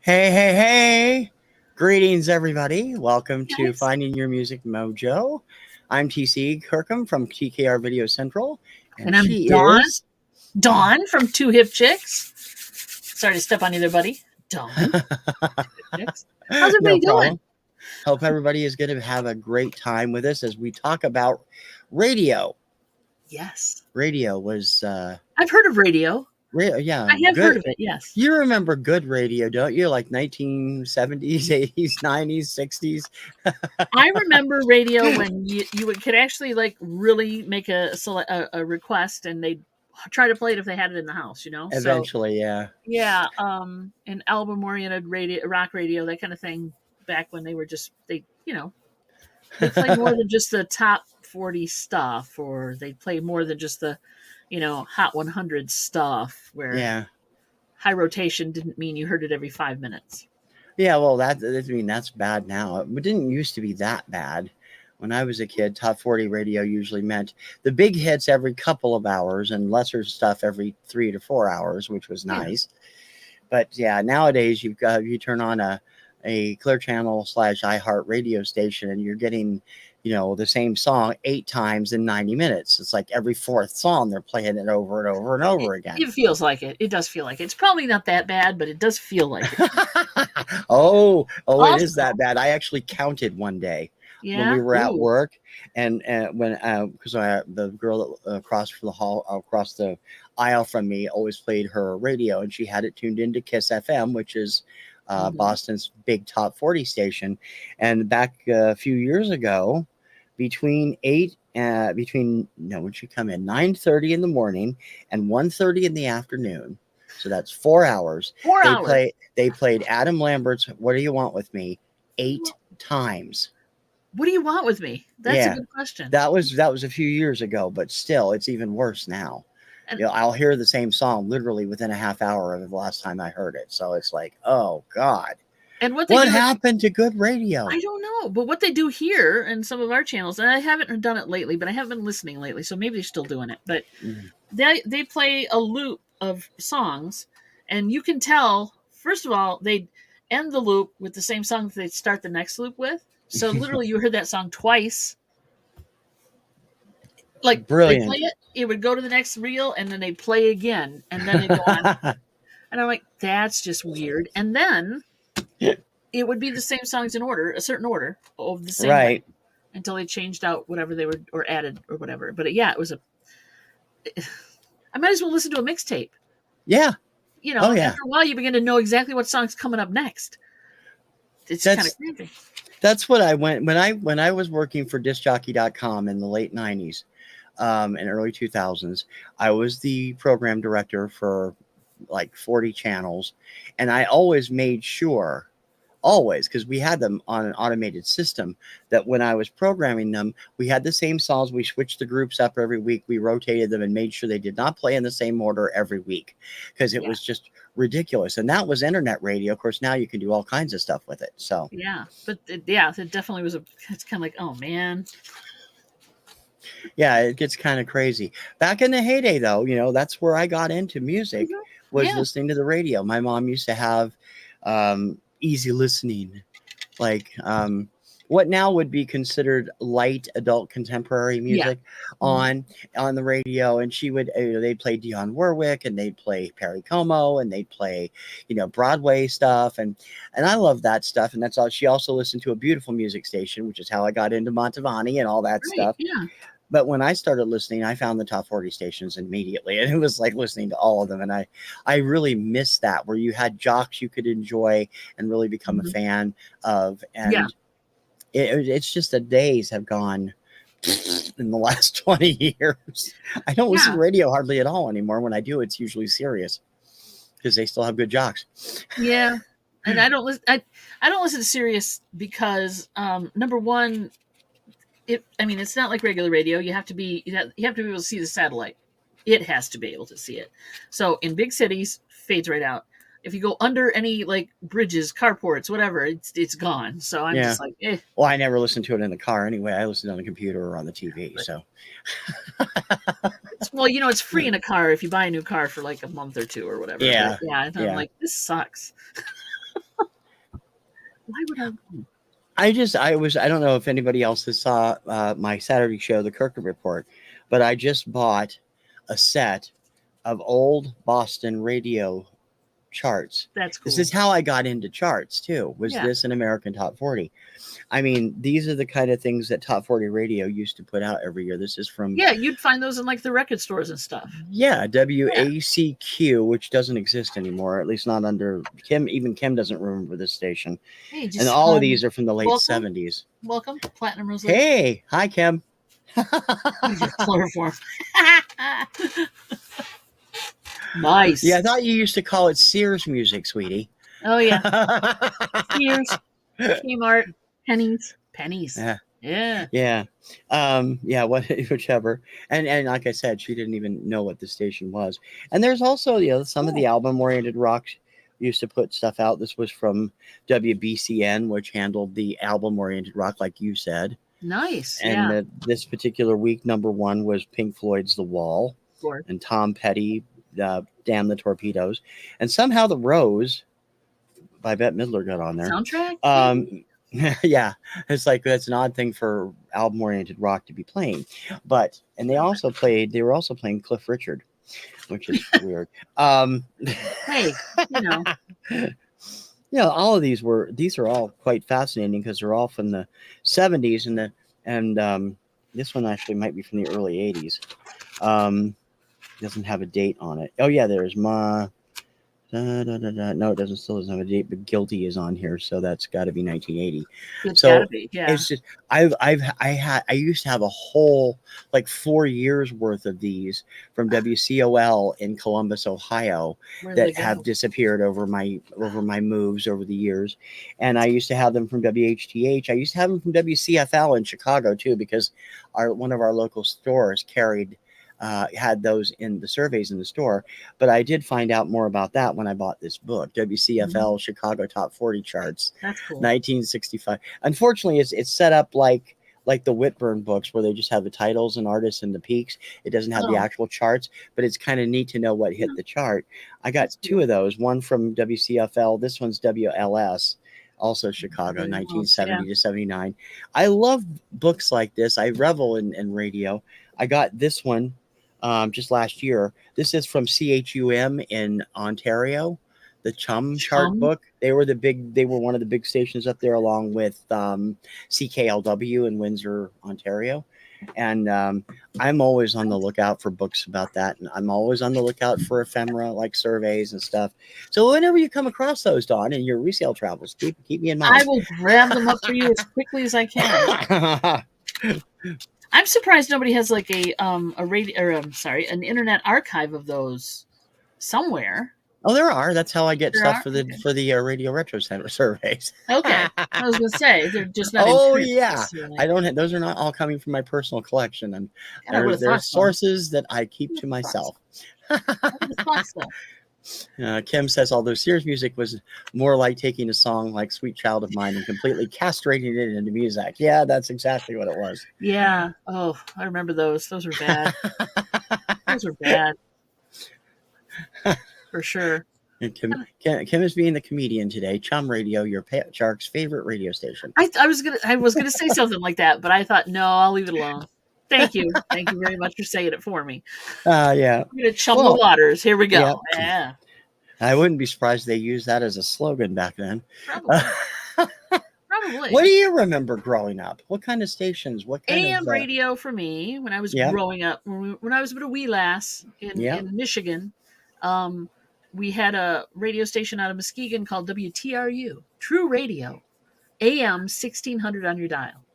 Hey. Greetings, everybody. Welcome to Nice. Finding Your Music Mojo. I'm TC Kirkham from TKR Video Central. And I'm she Dawn. is... Dawn from Two Hip Chicks. Sorry to step on you there, buddy. Dawn. How's everybody doing? Hope everybody is going to have a great time with us as we talk about radio. Yes. Radio was... I've heard of radio. Yeah. I have heard of it, yes. You remember good radio, don't you? Like 1970s, 80s, 90s, 60s? I remember radio when you could actually like really make a request and they'd try to play it if they had it in the house, you know? Eventually, yeah. Yeah. An album-oriented radio, rock radio, that kind of thing, back when they were just, they play more than just the top 40 stuff, or they play more than just the Hot 100 stuff, where high rotation didn't mean you heard it every 5 minutes. Yeah, well, that's bad now. It didn't used to be that bad. When I was a kid, top 40 radio usually meant the big hits every couple of hours and lesser stuff every 3 to 4 hours, which was nice. But yeah, nowadays you turn on a Clear Channel / iHeart radio station and you're getting the same song 8 times in 90 minutes. It's like every fourth song they're playing it over and over and over again. It feels like it. It does feel like it. It's probably not that bad, but it does feel like it. Oh, it is that bad. I actually counted one day when we were at work, and when because the girl across the aisle from me always played her radio, and she had it tuned into Kiss FM, which is Boston's big top 40 station. And back a few years ago, when she come in 9:30 in the morning and 1:30 in the afternoon, so that's 4 hours. They played Adam Lambert's "What Do You Want With Me" 8 times. What do you want with me? That's a good question. That was a few years ago, but still, it's even worse now. I'll hear the same song literally within a half hour of the last time I heard it. So it's like, oh God. And what happened to good radio? I don't know. But what they do here in some of our channels, and I haven't done it lately, but I haven't been listening lately, so maybe they're still doing it. But they play a loop of songs, and you can tell, first of all, they end the loop with the same song that they start the next loop with. So literally you heard that song twice. Like, brilliant. They play it, it would go to the next reel, and then they play again, and then they go on. And I'm like, that's just weird. And then it would be the same songs in order, a certain order of the same way, until they changed out whatever they were, or added or whatever. But it was I might as well listen to a mixtape. Yeah. After a while you begin to know exactly what song's coming up next. It's kind of crazy. That's what I went when I was working for discjockey.com in the late 90s. And early 2000s, I was the program director for like 40 channels, and I always made sure, because we had them on an automated system, that when I was programming them, we had the same songs. We switched the groups up every week. We rotated them and made sure they did not play in the same order every week, because it was just ridiculous. And that was internet radio. Of course, now you can do all kinds of stuff with it. So but it definitely was it's kind of like, oh man. Yeah, it gets kind of crazy. Back in the heyday, though, that's where I got into music, was listening to the radio. My mom used to have easy listening, like what now would be considered light adult contemporary music on the radio. And she would, they'd play Dionne Warwick, and they'd play Perry Como, and they'd play, Broadway stuff. And I love that stuff. And that's all. She also listened to a beautiful music station, which is how I got into Montevani and all that stuff. Yeah. But when I started listening, I found the top 40 stations immediately, and it was like listening to all of them. And I really miss that, where you had jocks you could enjoy and really become a fan of. And it's just the days have gone in the last 20 years. I don't listen to radio hardly at all anymore. When I do, it's usually serious, because they still have good jocks. Yeah. And I don't listen to Sirius because number one, it's not like regular radio. You have to be able to see the satellite. It has to be able to see it. So in big cities, fades right out. if you go under any like bridges, carports, whatever, it's gone. So I'm just like, eh. Well, I never listened to it in the car anyway. I listened on the computer or on the TV. So, well, it's free in a car if you buy a new car for like a month or two or whatever. Yeah, but yeah. And I'm like, this sucks. Why would I don't know if anybody else has saw my Saturday show, the Kirkham Report, but I just bought a set of old Boston radio charts. That's cool. This is how I got into charts too. Was this an American Top 40? I mean, these are the kind of things that Top 40 Radio used to put out every year. This is from you'd find those in like the record stores and stuff. Yeah, WACQ, which doesn't exist anymore, at least not under Kim. Even Kim doesn't remember this station. Hey, and all of these are from the late 70s. Welcome, Platinum Rose. Hey, hi Kim. Chloroform. Nice. Yeah, I thought you used to call it Sears music, sweetie. Oh yeah. Sears, Kmart, pennies. Yeah. Whichever. And like I said, she didn't even know what the station was. And there's also some of the album-oriented rock used to put stuff out. This was from WBCN, which handled the album-oriented rock, like you said. Nice. And this particular week, number 1 was Pink Floyd's The Wall. Sure. And Tom Petty, Damn the Torpedoes. And somehow The Rose by Bette Midler got on there. Soundtrack? Yeah, it's like that's an odd thing for album-oriented rock to be playing, and they were also playing Cliff Richard, which is weird. Hey, all of these are all quite fascinating because they're all from the 70s and this one actually might be from the early 80s. Doesn't have a date on it. Oh yeah, there's no, it still doesn't have a date, but Guilty is on here, so that's got to be 1980. It's got to be, yeah. It's just I used to have a whole like 4 years worth of these from WCOL in Columbus, Ohio, that have disappeared over my moves over the years, and I used to have them from WHTH. I used to have them from WCFL in Chicago too, because one of our local stores had those in the surveys in the store. But I did find out more about that when I bought this book, WCFL Chicago Top 40 Charts. That's cool. 1965. Unfortunately, it's set up like the Whitburn books, where they just have the titles and artists and the peaks. It doesn't have the actual charts, but it's kind of neat to know what hit the chart. I got 2 of those, one from WCFL. This one's WLS. Also Chicago, 1970 to 79. I love books like this. I revel in radio. I got this one just last year. This is from CHUM in Ontario, the Chum chart book. They were one of the big stations up there, along with CKLW in Windsor, Ontario. And I'm always on the lookout for books about that, and I'm always on the lookout for ephemera like surveys and stuff. So whenever you come across those, Dawn, in your resale travels, keep me in mind. I will grab them up for you as quickly as I can. I'm surprised nobody has like an internet archive of those somewhere. Oh, there are. That's how I get stuff for the Radio Retro Center surveys. Okay, I was gonna say they're just not. Oh yeah, I don't. Those are not all coming from my personal collection, and there's sources that I keep to myself. Kim says, although Sears music was more like taking a song like Sweet Child of Mine and completely castrating it into music. Yeah, that's exactly what it was. Yeah. Oh, I remember those. Those were bad. Those were bad. For sure. And Kim is being the comedian today. Chum Radio, your Shark's favorite radio station. I was gonna say something like that, but I thought, no, I'll leave it alone. Thank you. Thank you very much for saying it for me. Yeah. I'm going to chum the waters. Here we go. Yeah. I wouldn't be surprised they used that as a slogan back then. Probably. What do you remember growing up? What kind of stations? What kind AM radio for me when I was growing up. When I was a wee lass in Michigan, we had a radio station out of Muskegon called WTRU, True Radio, AM 1600 on your dial.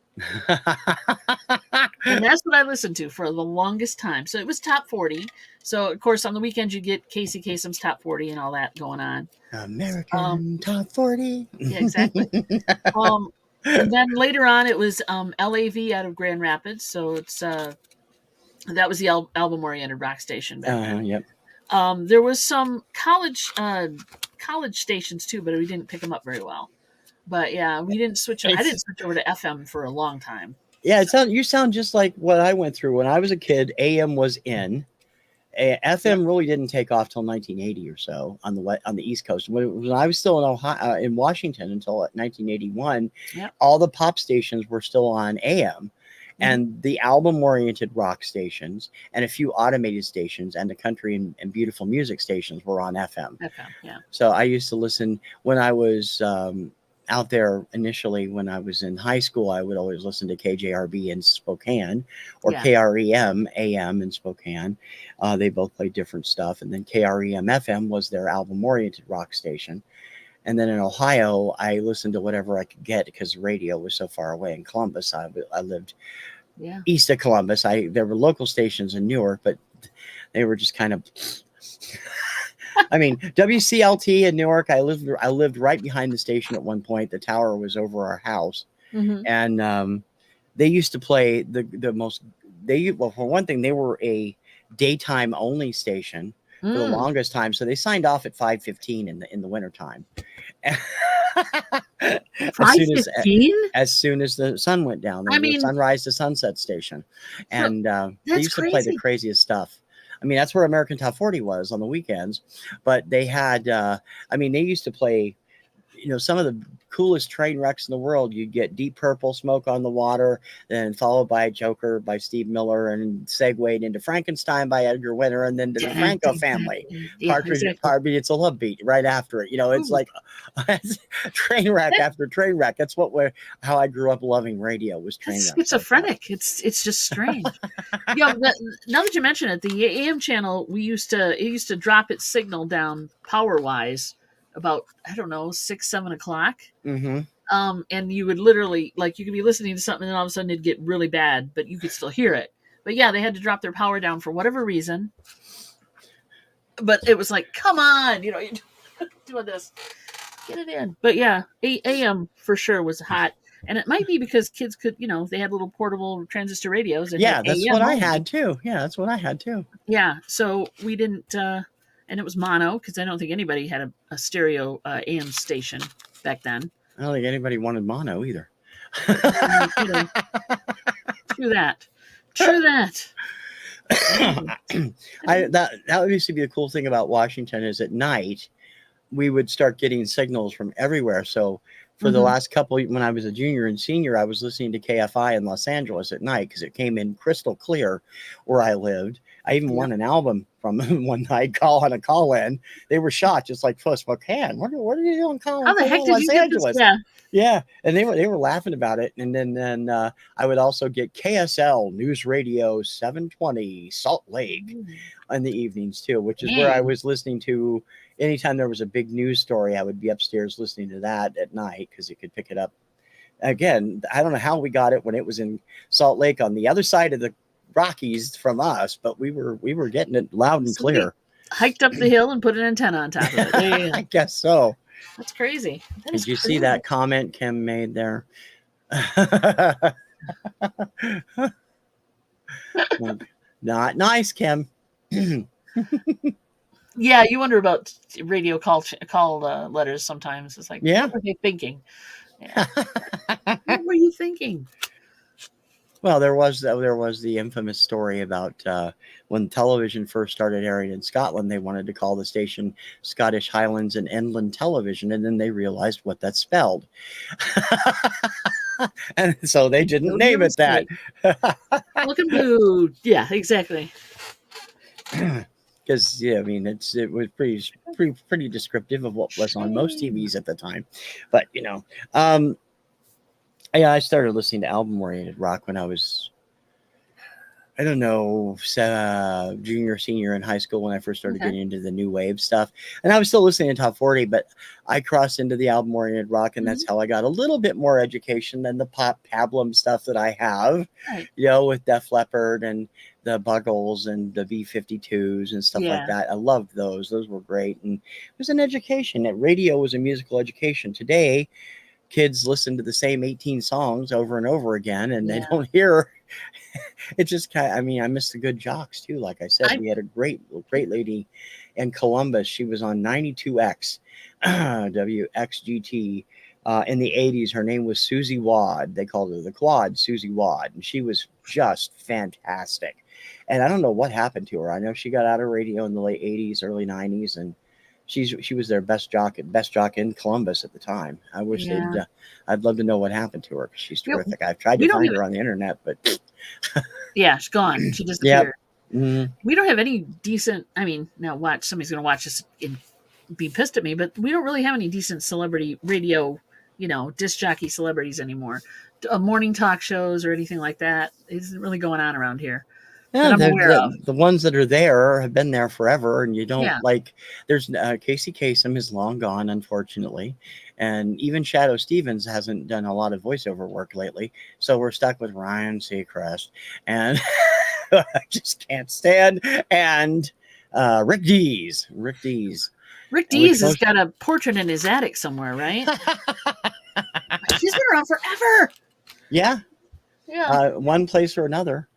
And that's what I listened to for the longest time. So it was top 40. So of course on the weekends you get Casey Kasem's top 40 and all that going on. American top 40. Yeah, exactly. And then later on it was LAV out of Grand Rapids. So it's that was the album oriented rock station back then. Yep. There was some college college stations too, but we didn't pick them up very well. But yeah, we didn't switch. I didn't switch over to FM for a long time. Yeah, you sound just like what I went through when I was a kid. AM was in. FM really didn't take off till 1980 or so on the East Coast. When I was still in Ohio, in Washington until 1981, all the pop stations were still on AM, and the album-oriented rock stations and a few automated stations and the country and beautiful music stations were on FM. FM, yeah. So I used to listen when I was out there initially. When I was in high school, I would always listen to KJRB in Spokane or KREM AM in Spokane. They both played different stuff. And then KREM FM was their album-oriented rock station. And then in Ohio, I listened to whatever I could get because the radio was so far away in Columbus. I lived east of Columbus. There were local stations in Newark, but they were just kind of... I mean, WCLT in Newark, I lived right behind the station at one point. The tower was over our house. And they used to play well, for one thing, they were a daytime only station for the longest time. So they signed off at 5:15 in the wintertime. 5:15? As soon as the sun went down. They were sunrise to sunset station. And they used to play the craziest stuff. I mean, that's where American Top 40 was on the weekends. But they had, they used to play, some of the coolest train wrecks in the world. You'd get Deep Purple, Smoke on the Water, then followed by Joker by Steve Miller, and segued into Frankenstein by Edgar Winter, and then to the Franco Family. Partridge, It's a Love Beat right after it. It's like train wreck after train wreck. That's how I grew up loving radio, was train wreck. It's schizophrenic. It's just strange. Now that you mention it, the AM channel, it used to drop its signal down power wise about, I don't know, 6, 7 o'clock. And you would literally, you could be listening to something and all of a sudden it'd get really bad, but you could still hear it. But yeah, they had to drop their power down for whatever reason. But it was like, come on, you're doing this, get it in. But yeah, AM for sure was hot. And it might be because kids could, they had little portable transistor radios. That's what I had too. Yeah, that's what I had too. Yeah, so we didn't... and it was mono, because I don't think anybody had a stereo AM station back then. I don't think anybody wanted mono either. True that. That used to be the cool thing about Washington, is at night we would start getting signals from everywhere. So for the last couple, when I was a junior and senior, I was listening to KFI in Los Angeles at night because it came in crystal clear where I lived. I even won an album from one night on a call-in. They were shocked, just like Spokane. What are you doing calling? How the heck did you get this? Yeah, and they were laughing about it. And then I would also get KSL News Radio 720 Salt Lake in the evenings too, which is where I was listening to. Anytime there was a big news story, I would be upstairs listening to that at night because it could pick it up. Again, I don't know how we got it when it was in Salt Lake on the other side of the Rockies from us, but we were getting it loud and clear. Hiked up the hill and put an antenna on top of it. I guess so. That's crazy. Did you see that comment Kim made there? Not nice, Kim. Yeah, you wonder about radio call letters sometimes. It's like, what were they thinking? Yeah. What were you thinking? Well, there was the infamous story about when television first started airing in Scotland. They wanted to call the station Scottish Highlands and Inland Television, and then they realized what that spelled. And so they didn't name it that. Looking blue. Yeah, exactly. Because it was pretty descriptive of what was on most TVs at the time. But I started listening to album-oriented rock when I was, I don't know, junior, senior in high school when I first started getting into the new wave stuff. And I was still listening to Top 40, but I crossed into the album-oriented rock, and that's how I got a little bit more education than the pop pablum stuff that I have, with Def Leppard and the Buggles and the B-52s and stuff like that. I loved those. Those were great. And it was an education. Radio was a musical education. Today, kids listen to the same 18 songs over and over again, and they don't hear. It just kind of, I mean, I miss the good jocks too. Like I said, we had a great lady in Columbus. She was on 92X, WXGT. In the 80s, her name was Susie Wad. They called her the Quad, Susie Wad. And she was just fantastic. And I don't know what happened to her. I know she got out of radio in the late 80s, early 90s, and she was their best jock in Columbus at the time. I wish I'd love to know what happened to her, because she's terrific. I've tried to find her on the internet, but yeah, she's gone. She disappeared. Yep. Mm-hmm. We don't have any decent. I mean, now somebody's going to watch this and be pissed at me, but we don't really have any decent celebrity radio, disc jockey celebrities anymore. Morning talk shows or anything like that isn't really going on around here. Yeah, the ones that are there have been there forever, and you don't like. There's Casey Kasem is long gone, unfortunately, and even Shadow Stevens hasn't done a lot of voiceover work lately. So we're stuck with Ryan Seacrest, and I just can't stand. And Rick Dees. Rick Dees has got a portrait in his attic somewhere, right? He's been around forever. Yeah. One place or another.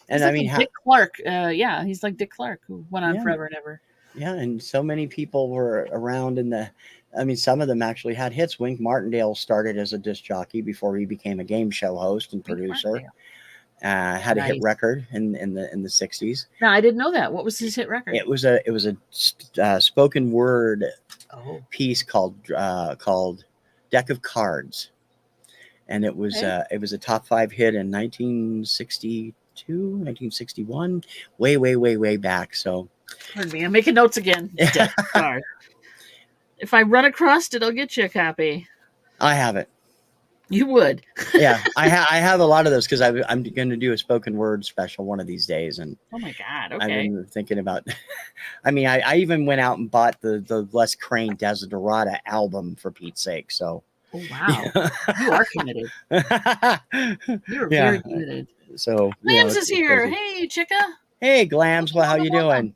And he's I mean, Dick Clark. He's like Dick Clark, who went on forever and ever. Yeah, and so many people were around some of them actually had hits. Wink Martindale started as a disc jockey before he became a game show host and producer. Had a hit record in the 60s. No, I didn't know that. What was his hit record? It was a spoken word piece called Deck of Cards, and it was a top 5 hit in 1962, 1961, way back. So pardon me, I'm making notes again. Deck of Cards. If I run across it, I'll get you a copy. I have it. You would. Yeah, I have a lot of those, because I'm going to do a spoken word special one of these days. And oh my God, okay. I've been thinking about. I mean, I even went out and bought the Les Crane Desiderata album, for Pete's sake. So. Oh wow, you are committed. You're very committed. So Glams is here. Hey, Chicka. Hey, Glams. Well, how you doing?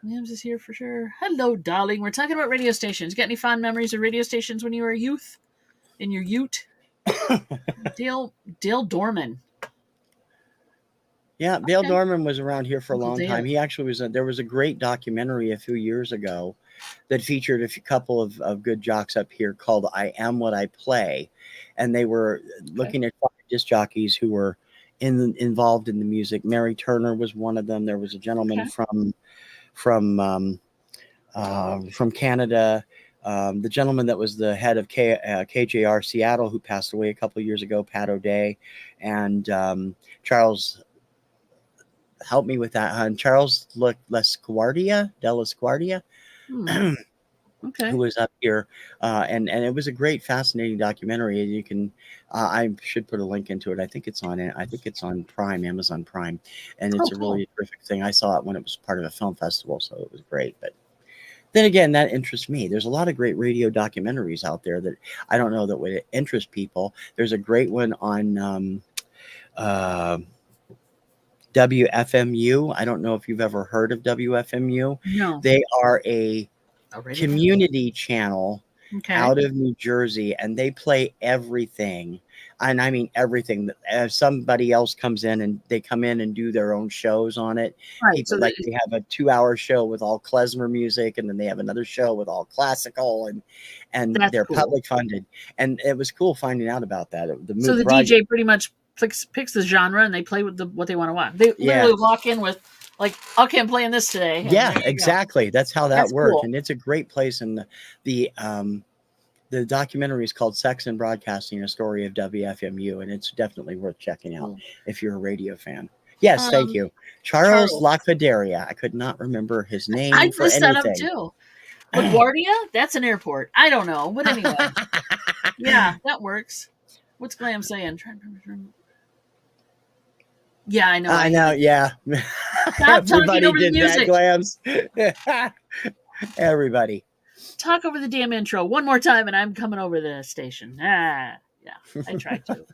Glams is here for sure. Hello, darling. We're talking about radio stations. Got any fond memories of radio stations when you were a youth? In your ute? Dale Dorman. Yeah, Dale Dorman was around here for a long time. He actually was. There was a great documentary a few years ago that featured a couple of good jocks up here called "I Am What I Play," and they were looking at disc jockeys who were involved in the music. Mary Turner was one of them. There was a gentleman from Canada. The gentleman that was the head of KJR Seattle, who passed away a couple of years ago, Pat O'Day, and Charles, help me with that, Charles Lasguardia, who was up here, and it was a great, fascinating documentary. You can, I should put a link into it. I think it's on Prime, Amazon Prime, and it's a really terrific thing. I saw it when it was part of a film festival, so it was great. But then again, that interests me. There's a lot of great radio documentaries out there that I don't know that would interest people. There's a great one on WFMU. I don't know if you've ever heard of WFMU. No. They are a community channel out of New Jersey, and they play everything. And I mean everything. Somebody else comes in, and they come in and do their own shows on it. Right. People, they have a 2-hour show with all klezmer music, and then they have another show with all classical, and they're public funded. And it was cool finding out about that. So the DJ pretty much picks the genre, and they play with what they want to watch. They literally walk in with like, okay, I'm playing this today. Yeah, exactly. That's how that works. Cool. And it's a great place. And the documentary is called Sex and Broadcasting, a story of WFMU, and it's definitely worth checking out if you're a radio fan. Yes, thank you. Charles Lacfaderia. I could not remember his name for anything. I messed that up too. LaGuardia? That's an airport. I don't know. But anyway. Yeah, that works. What's Glam saying? Yeah, I know. I know, yeah. Stop talking over the music. Glams. Everybody. Talk over the damn intro one more time, and I'm coming over the station. Yeah, I tried to.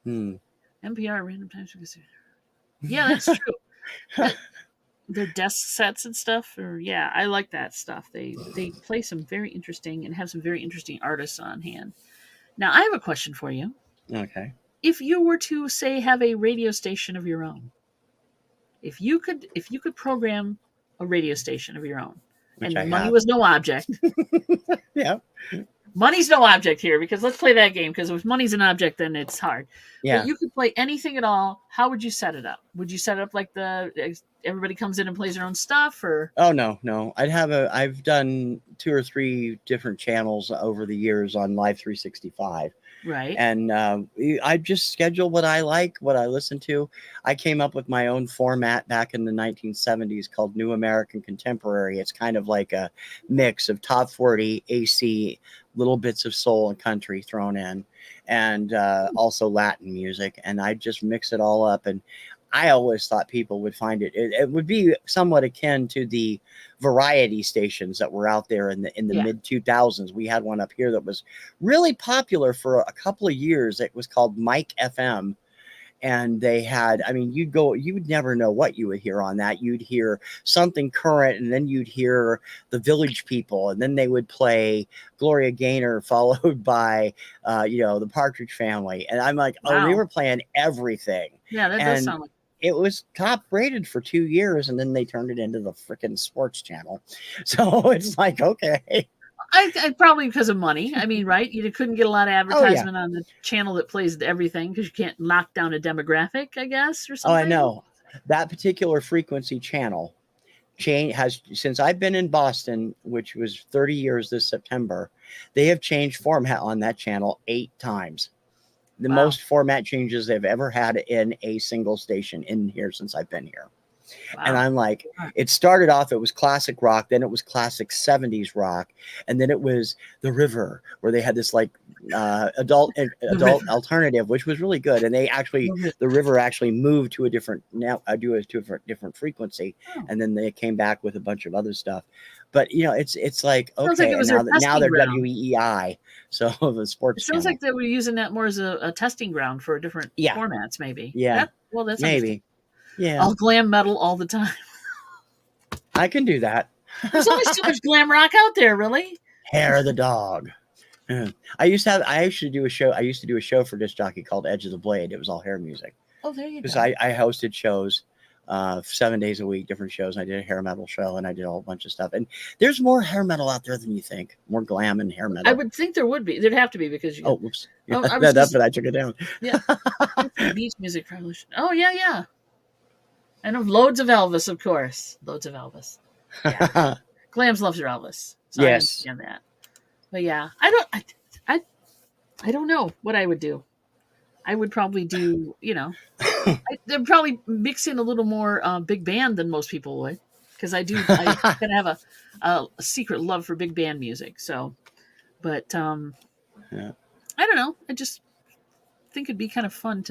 NPR, random times. Yeah, that's true. their desk sets and stuff. Or yeah, I like that stuff. They play some very interesting and have some very interesting artists on hand. Now, I have a question for you. Okay. If you were to say have a radio station of your own, if you could program a radio station of your own, Which I and money have. was no object. Yeah. Money's no object here, because let's play that game, because if money's an object, then it's hard. Yeah. But you could play anything at all. How would you set it up? Would you set it up like everybody comes in and plays their own stuff, or? Oh, no. I've done 2 or 3 different channels over the years on Live 365. Right. And I just schedule what I like, what I listen to. I came up with my own format back in the 1970s called New American Contemporary. It's kind of like a mix of top 40, AC, little bits of soul and country thrown in, and also Latin music. And I just mix it all up. And I always thought people would find it would be somewhat akin to the variety stations that were out there in the mid 2000s. We had one up here that was really popular for a couple of years. It was called Mike FM. And they had, I mean, you would never know what you would hear on that. You'd hear something current, and then you'd hear the Village People, and then they would play Gloria Gaynor, followed by, the Partridge Family. And I'm like, wow. Oh, they were playing everything. Yeah, that does sound like. It was top rated for 2 years, and then they turned it into the freaking sports channel. So it's like, okay. I probably because of money. I mean, right? You couldn't get a lot of advertisement on the channel that plays everything, because you can't knock down a demographic, I guess, or something. Oh, I know. That particular frequency channel has, since I've been in Boston, which was 30 years this September, they have changed format on that channel 8 times. The most format changes they've ever had in a single station in here since I've been here. Wow. And I'm like, it started off, it was classic rock, then it was classic 70s rock, and then it was The River, where they had this like adult alternative, which was really good. And they actually, The River actually moved to a different different frequency, and then they came back with a bunch of other stuff. But it's like, okay, like now they're WEEI, so the sports. It sounds like they were using that more as a testing ground for different formats, maybe. Yeah, that's maybe. Yeah, all glam metal all the time. I can do that. There's always too much glam rock out there, really. Hair of the Dog. I used to do a show for Disc Jockey called Edge of the Blade. It was all hair music. Oh, there you go. Because I hosted shows 7 days a week, different shows. I did a hair metal show, and I did a whole bunch of stuff. And there's more hair metal out there than you think. More glam and hair metal. I would think there would be. There'd have to be, because you. Oh, whoops. Yeah, that's what I took it down. Yeah. Beach music revolution. Oh, yeah. I know loads of Elvis, of course. Loads of Elvis. Yeah. Glams loves your Elvis. So yes. I understand that. But yeah, I don't know what I would do. I would probably do, they'd probably mix in a little more big band than most people would, because I kind of have a secret love for big band music. So, but yeah. I don't know. I just think it'd be kind of fun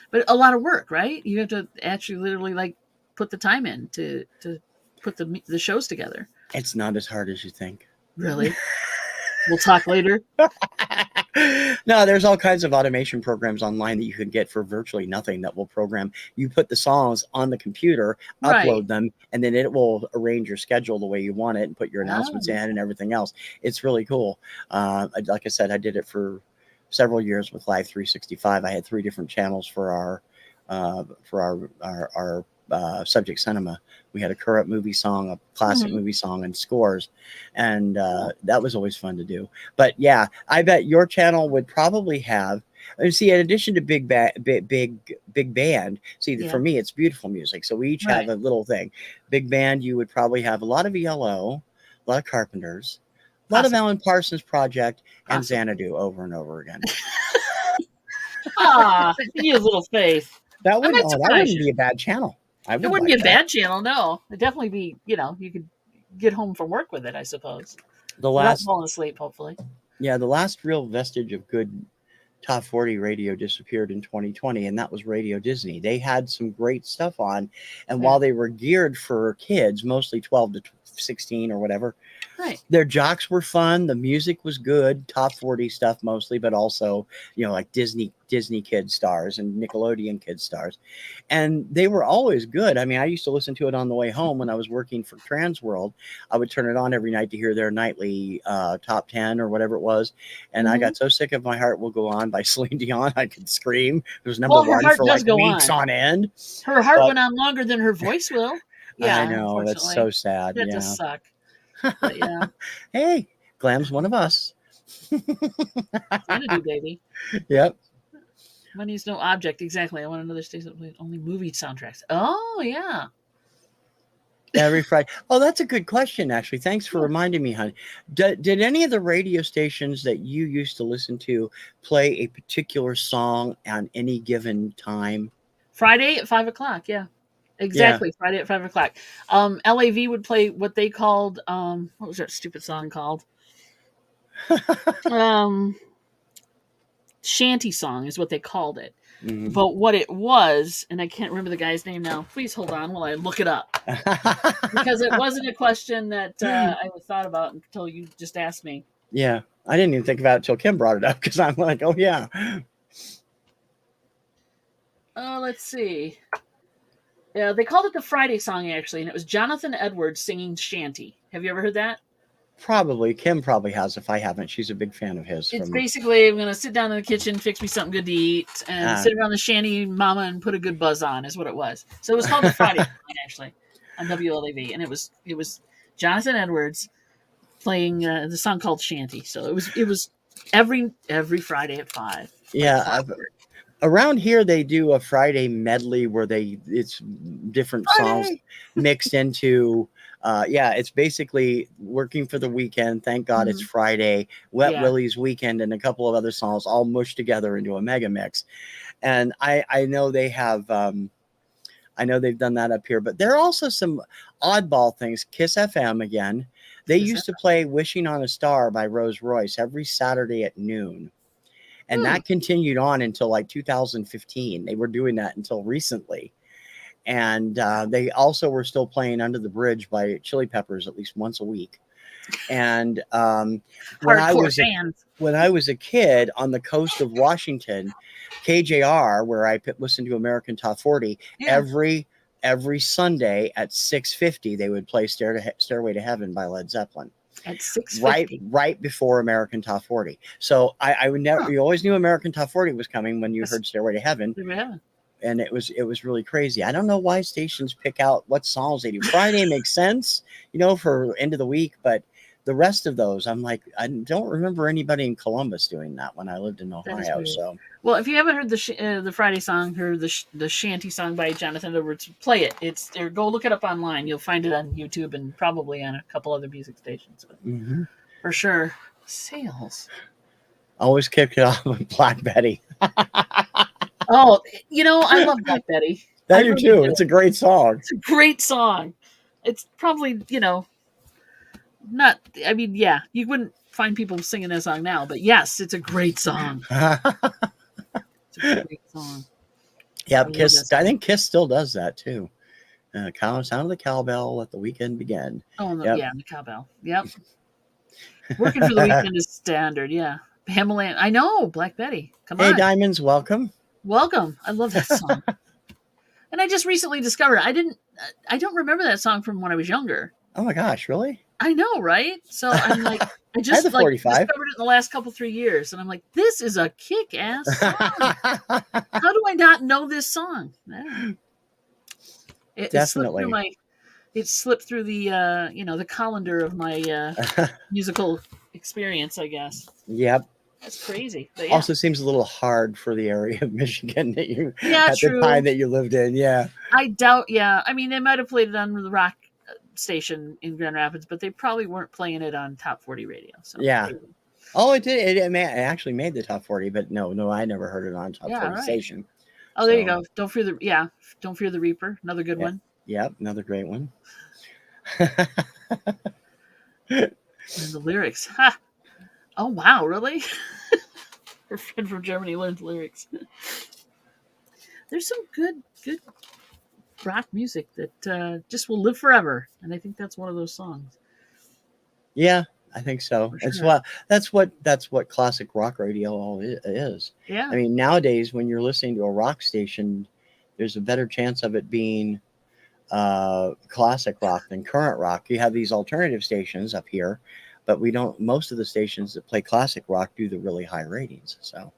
but a lot of work, right? You have to actually literally like put the time in to put the shows together. It's not as hard as you think. Really? We'll talk later. No, there's all kinds of automation programs online that you can get for virtually nothing that will program. You put the songs on the computer, upload them, and then it will arrange your schedule the way you want it and put your announcements in and everything else. It's really cool. Like I said, I did it for several years with Live 365. I had 3 different channels for our subject cinema. We had a current movie song, a classic movie song, and scores, and that was always fun to do. But yeah, I bet your channel would probably have. And see, in addition to big band, see, for me, it's beautiful music. So we each have a little thing. Big band, you would probably have a lot of ELO, a lot of Carpenters, a lot of Alan Parsons Project, and Xanadu over and over again. You need a little faith. That wouldn't be a bad channel. It wouldn't be a bad channel, no. It'd definitely be, you could get home from work with it, I suppose. Not falling asleep, hopefully. Yeah, the last real vestige of good top 40 radio disappeared in 2020, and that was Radio Disney. They had some great stuff on, and while they were geared for kids, mostly 12 to 16 or whatever. Right. Their jocks were fun. The music was good, top 40 stuff mostly, but also, like Disney kid stars and Nickelodeon kid stars. And they were always good. I mean, I used to listen to it on the way home when I was working for Transworld. I would turn it on every night to hear their nightly top 10 or whatever it was. And I got so sick of My Heart Will Go On by Celine Dion, I could scream. It was number one for like weeks on end. Her heart went on longer than her voice will. Yeah, I know. That's so sad. That does suck. But yeah. Hey, Glam's one of us. Xanadu, baby. Yep. Money's no object. Exactly. I want another station that plays only movie soundtracks. Oh, yeah. Every Friday. Oh, that's a good question, actually. Thanks for reminding me, hon. Did any of the radio stations that you used to listen to play a particular song on any given time? Friday at 5 o'clock, yeah. Exactly. Yeah. Friday at 5 o'clock. LAV would play what they called, what was that stupid song called? Shanty song is what they called it. Mm-hmm. But what it was, and I can't remember the guy's name now. Please hold on while I look it up. Because it wasn't a question that I thought about until you just asked me. Yeah. I didn't even think about it until Kim brought it up because I'm like, oh, yeah. Let's see. Yeah, they called it the Friday song, actually, and it was Jonathan Edwards singing Shanty. Have you ever heard that? Probably. Kim probably has. If I haven't, she's a big fan of his. It's basically, I'm going to sit down in the kitchen, fix me something good to eat, and sit around the shanty mama and put a good buzz on, is what it was. So it was called the Friday song, actually, on WLAV, and it was Jonathan Edwards playing the song called Shanty. So it was every Friday at 5. Yeah. Around here, they do a Friday medley where it's different songs mixed into. It's basically Working for the Weekend. Thank God it's Friday. Wet Willie's Weekend and a couple of other songs all mushed together into a mega mix. And I know they have. I know they've done that up here, but there are also some oddball things. Kiss FM again. They used to play "Wishing on a Star" by Rose Royce every Saturday at noon. And that continued on until like 2015. They were doing that until recently. And they also were still playing Under the Bridge by Chili Peppers at least once a week. And when I was a kid on the coast of Washington, KJR, where I listened to American Top 40, every Sunday at 6:50, they would play Stairway to Heaven by Led Zeppelin. At 6:50, right before American Top 40. So I would never. You always knew American Top 40 was coming when you heard Stairway to Heaven, and it was really crazy. I don't know why stations pick out what songs they do. Friday makes sense, for end of the week, but the rest of those, I'm like, I don't remember anybody in Columbus doing that when I lived in Ohio. So, well, if you haven't heard the Friday song or the Shanty song by Jonathan Edwards, play it. Or go look it up online. You'll find it on YouTube and probably on a couple other music stations. For sure. Sales. Always kicked it off with Black Betty. Oh, I love Black Betty. I do too. It's a great song. It's a great song. It's probably, not, I mean, yeah, you wouldn't find people singing that song now, but yes, it's a great song. It's a great song. Yeah, Kiss. I think Kiss still does that too. Sound of the cowbell, let the weekend begin. Oh, yeah, the cowbell. Yep. Working for the Weekend is standard. Yeah, Pamela. I know Black Betty. Come on. Hey, Diamonds, welcome. Welcome. I love that song. And I just recently discovered I don't remember that song from when I was younger. Oh my gosh, really? I know, right? So I'm like, I just discovered it in the last 3 years, and I'm like, this is a kick-ass song. How do I not know this song? Definitely. It slipped through the the colander of my musical experience, I guess. Yep. That's crazy. But also seems a little hard for the area of Michigan that you at true. the time that you lived in. Yeah. I doubt. Yeah. I mean, they might have played it on the rock station in Grand Rapids, but they probably weren't playing it on Top 40 radio. So yeah. Oh, it did. It actually made the Top 40, but no, I never heard it on Top 40 station. Oh, there you go. Don't fear the Reaper. Another good one. Yep, another great one. And the lyrics. Ha! Oh wow, really? Her friend from Germany learned lyrics. There's some good rock music that just will live forever. And I think that's one of those songs. Yeah, I think so. Sure. That's what classic rock radio all is. Yeah. I mean, nowadays when you're listening to a rock station, there's a better chance of it being classic rock than current rock. You have these alternative stations up here, but we don't. Most of the stations that play classic rock do the really high ratings. So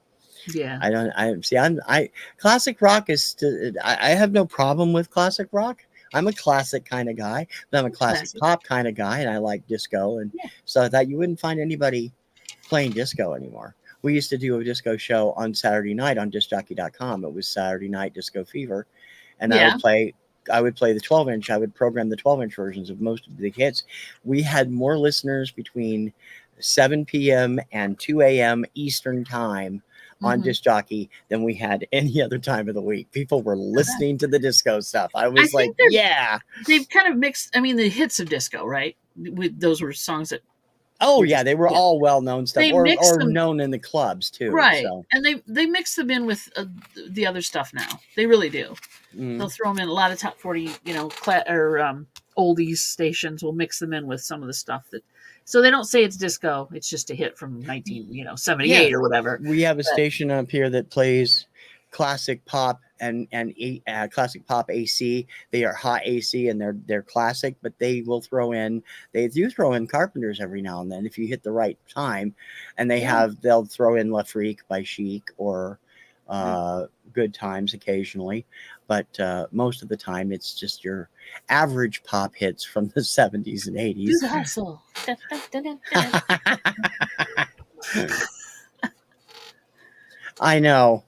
yeah, I classic rock is. I have no problem with classic rock. I'm a classic kind of guy, but I'm a classic pop kind of guy, and I like disco, and so I thought you wouldn't find anybody playing disco anymore. We used to do a disco show on Saturday night on discjockey.com. It was Saturday Night Disco Fever, and I would play the 12-inch. I would program the 12-inch versions of most of the hits. We had more listeners between 7 p.m. and 2 a.m. Eastern time on Disc Jockey than we had any other time of the week. People were listening to the disco stuff. I was like, yeah. They've kind of mixed, I mean, the hits of disco, right? Those were songs that. Oh, yeah, they were all well-known stuff, or known in the clubs, too. Right, so. And they mix them in with the other stuff now. They really do. They'll throw them in. A lot of top 40, oldies stations will mix them in with some of the stuff that. So they don't say it's disco. It's just a hit from 1978 or whatever. We have a station up here that plays classic pop and classic pop AC. They are hot AC and they're classic, but they do throw in Carpenters every now and then if you hit the right time, and they'll throw in La Freak by Chic or Good Times occasionally, but most of the time it's just your average pop hits from the 70s and 80s. Do the hustle. I know.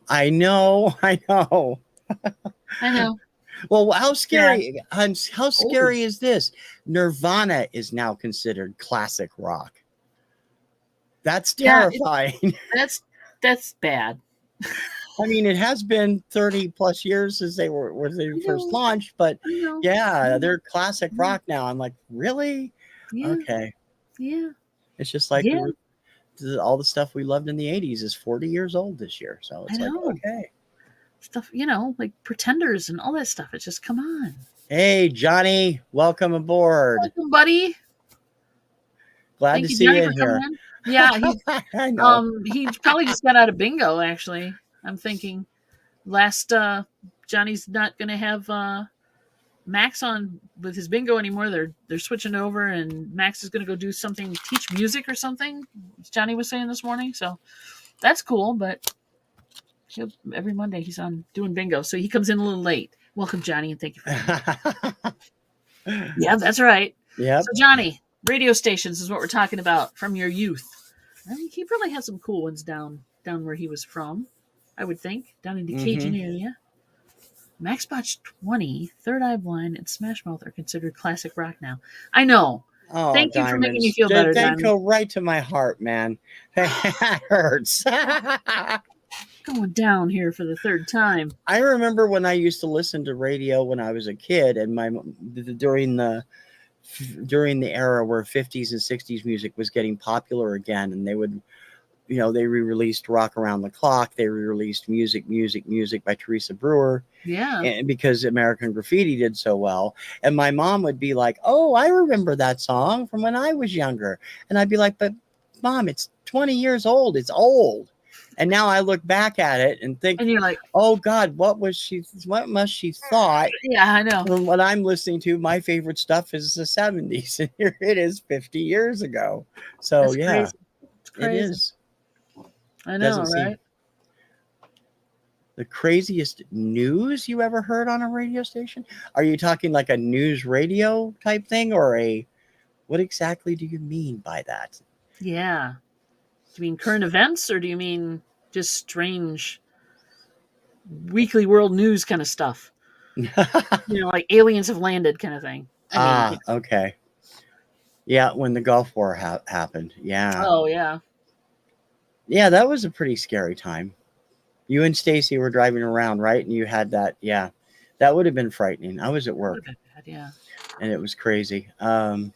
Well, how scary? How scary is this? Nirvana is now considered classic rock. That's terrifying. That's bad. I mean, it has been 30 plus years since they first launched, but they're classic rock now. I'm like, really? Yeah. Okay. Yeah. It's just like all the stuff we loved in the 80s is 40 years old this year. So it's like, okay. Stuff, like Pretenders and all that stuff. It's just, come on. Hey, Johnny, welcome aboard. Welcome, buddy. Glad to see you in here. Yeah, he probably just got out of bingo, actually. I'm thinking Johnny's not going to have Max on with his bingo anymore. They're switching over, and Max is going to go do something, teach music or something, as Johnny was saying this morning. So that's cool, but every Monday he's on doing bingo, so he comes in a little late. Welcome, Johnny, and thank you for that. Yeah, that's right. Yeah. So, Johnny, radio stations is what we're talking about from your youth. I think he probably had some cool ones down where he was from, I would think, down in the Cajun area. Max Botch 20, Third Eye Blind, and Smash Mouth are considered classic rock now. I know. Oh, thank you for making me feel better, That go right to my heart, man. That hurts. Going down here for the third time. I remember when I used to listen to radio when I was a kid, and during the era where 50s and 60s music was getting popular again, and they would, they re-released Rock Around the Clock, they re-released Music by Teresa Brewer. Yeah. And because American Graffiti did so well. And my mom would be like, oh, I remember that song from when I was younger. And I'd be like, but Mom, it's 20 years old. It's old. And now I look back at it and think, and you're like, oh God, what must she thought? Yeah, I know. When what I'm listening to, my favorite stuff is the 70s. And here it is 50 years ago. So That's yeah, crazy. It's crazy. It is. I know, right? The craziest news you ever heard on a radio station? Are you talking like a news radio type thing, or what exactly do you mean by that? Yeah. Do you mean current events, or do you mean just strange weekly world news kind of stuff? Like aliens have landed kind of thing. Okay. Yeah, when the Gulf War happened. Yeah. Oh, yeah. Yeah, that was a pretty scary time. You and Stacy were driving around, right? And you had that. Yeah, that would have been frightening. I was at work. Bad, yeah. And it was crazy. I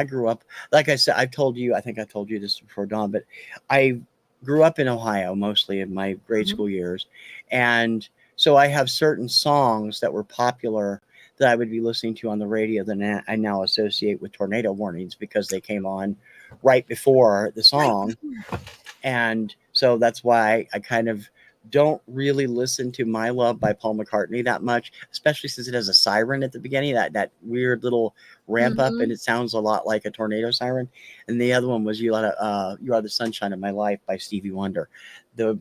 grew up, like I said, I think I told you this before, Dawn, but I grew up in Ohio mostly in my grade school years. And So I have certain songs that were popular that I would be listening to on the radio that I now associate with tornado warnings because they came on right before the song. And so that's why I kind of don't really listen to My Love by Paul McCartney that much, especially since it has a siren at the beginning, that weird little ramp up, and it sounds a lot like a tornado siren. And the other one was You Are the Sunshine of My Life by Stevie Wonder. They were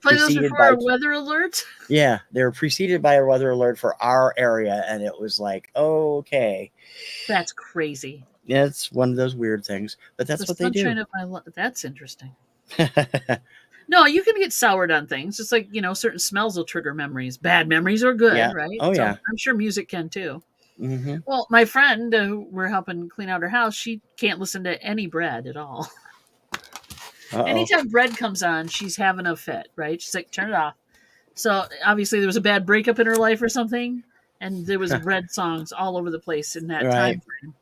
preceded by a weather alert. Yeah, they were preceded by a weather alert for our area, and it was like, oh, okay, that's crazy. Yeah, it's one of those weird things, but that's what they do. That's interesting. No, you can get soured on things. It's like, certain smells will trigger memories. Bad memories are good, right? Oh, yeah. I'm sure music can too. Mm-hmm. Well, my friend who we're helping clean out her house, she can't listen to any bread at all. Anytime bread comes on, she's having a fit, right? She's like, turn it off. So obviously there was a bad breakup in her life or something, and there was bread songs all over the place in that time frame.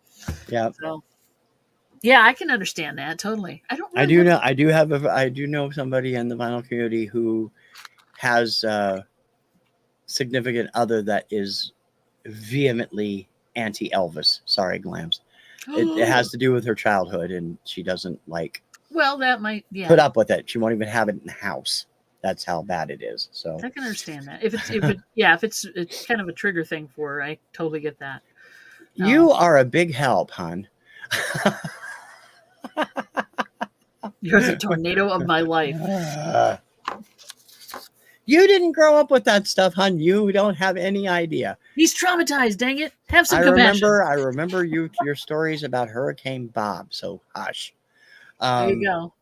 Yeah. So yeah, I can understand that totally. I do know somebody in the vinyl community who has a significant other that is vehemently anti-Elvis. Sorry, Glams. It has to do with her childhood, and she doesn't like. Well, that might put up with it. She won't even have it in the house. That's how bad it is. So I can understand that. If it's kind of a trigger thing for her, I totally get that. You are a big help, hon. You're the tornado of my life. You didn't grow up with that stuff, hon. You don't have any idea. He's traumatized, dang it. Have some compassion. I remember your stories about Hurricane Bob, so hush. There you go.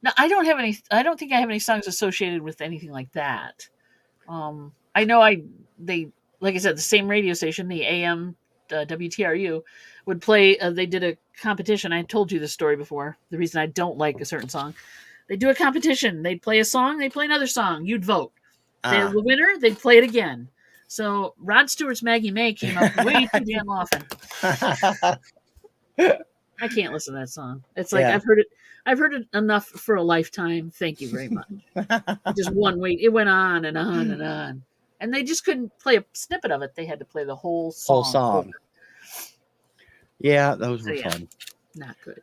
No, I don't think I have any songs associated with anything like that. I know they like I said, the same radio station, the AM WTRU, would play. They did a competition. I told you this story before. The reason I don't like a certain song, they do a competition. They'd play a song. They'd play another song. You'd vote. The winner, they'd play it again. So Rod Stewart's Maggie May came up way too damn often. I can't listen to that song. It's like I've heard it enough for a lifetime. Thank you very much. Just one week. It went on and on and on. And they just couldn't play a snippet of it. They had to play the whole song. Yeah, those were fun. Not good.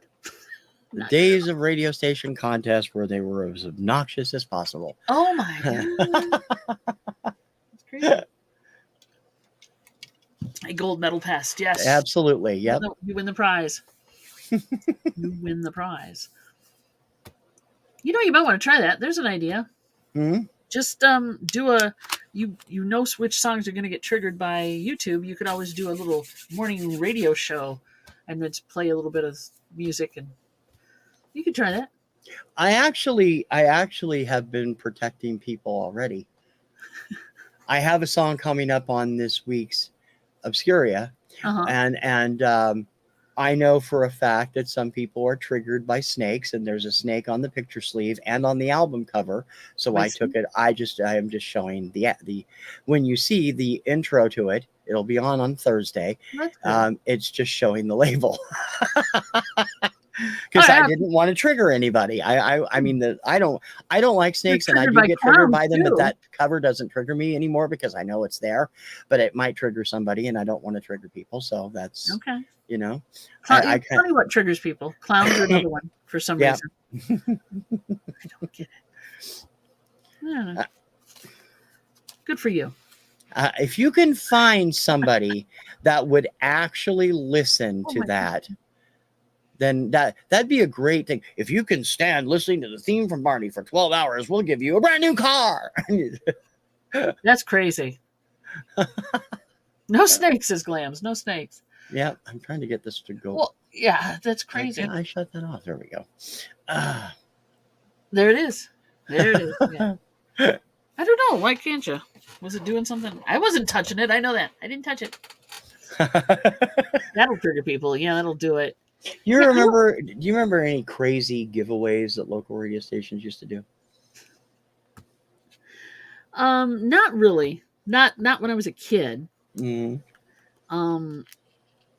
The days of radio station contests where they were as obnoxious as possible. Oh my God. That's crazy. A gold medal pass, yes. Absolutely, yep. You win the prize. You win the prize. You might want to try that. There's an idea. Mm-hmm. Just do you know which songs are going to get triggered by YouTube. You could always do a little morning radio show and then play a little bit of music, and you could try that. I actually have been protecting people already. I have a song coming up on this week's Obscuria, and I know for a fact that some people are triggered by snakes, and there's a snake on the picture sleeve and on the album cover. So I took it. I am just showing the when you see the intro to it, it'll be on Thursday. It's just showing the label. Because I didn't want to trigger anybody. I mean, I don't like snakes, and I do get triggered by them, but that cover doesn't trigger me anymore because I know it's there. But it might trigger somebody, and I don't want to trigger people. So that's okay. Tell me what triggers people. Clowns are another one for some reason. I don't get it. I don't know. Good for you. If you can find somebody that would actually listen to that. God. Then that'd be a great thing. If you can stand listening to the theme from Barney for 12 hours, we'll give you a brand new car. That's crazy. No snakes, says Glams. No snakes. Yeah, I'm trying to get this to go. Well, yeah, that's crazy. I shut that off. There we go. There it is. There it is. Yeah. I don't know. Why can't you? Was it doing something? I wasn't touching it. I know that. I didn't touch it. That'll trigger people. Yeah, that'll do it. Do you remember any crazy giveaways that local radio stations used to do? Not really. Not when I was a kid. Mm-hmm.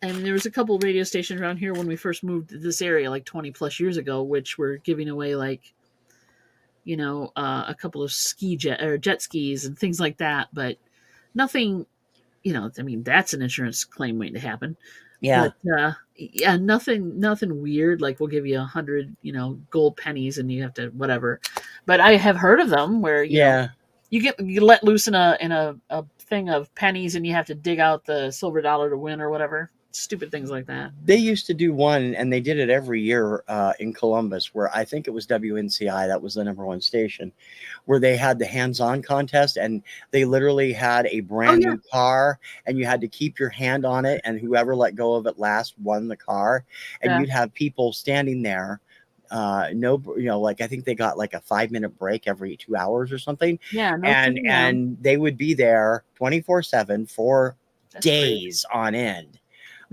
And there was a couple of radio stations around here when we first moved to this area, like 20 plus years ago, which were giving away like a couple of jet skis and things like that, but nothing, I mean, that's an insurance claim waiting to happen. Yeah. But yeah, nothing weird. Like we'll give you 100, gold pennies and you have to whatever. But I have heard of them where, Yeah. you let loose in a thing of pennies and you have to dig out the silver dollar to win or whatever. Stupid things like that. They used to do one, and they did it every year in Columbus, where I think it was WNCI, that was the #1 station, where they had the hands-on contest, and they literally had a brand new car, and you had to keep your hand on it, and whoever let go of it last won the car. And you'd have people standing there. Like I think they got like a 5-minute break every 2 hours or something. Yeah, no and they would be there 24/7 for That's days on end.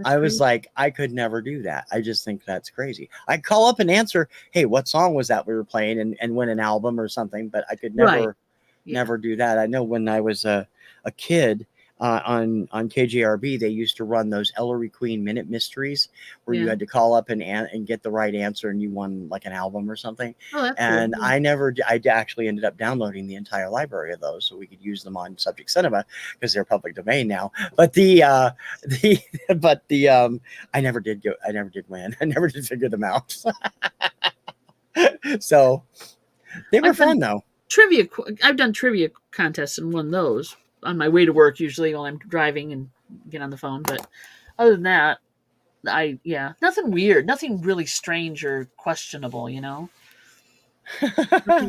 I was crazy. like, I could never do that. I just think that's crazy. I'd call up and answer, hey, what song was that we were playing, and win an album or something, but I could never do that. I know when I was a kid on KJRB, they used to run those Ellery Queen Minute Mysteries where you had to call up and get the right answer and you won like an album or something. Oh, that's and cool. I actually ended up downloading the entire library of those so we could use them on Subject Cinema because they're public domain now. But I never did win. I never did figure them out. So they were fun though. I've done trivia contests and won those on my way to work, usually while I'm driving and get on the phone. But other than that, nothing weird, nothing really strange or questionable, Nothing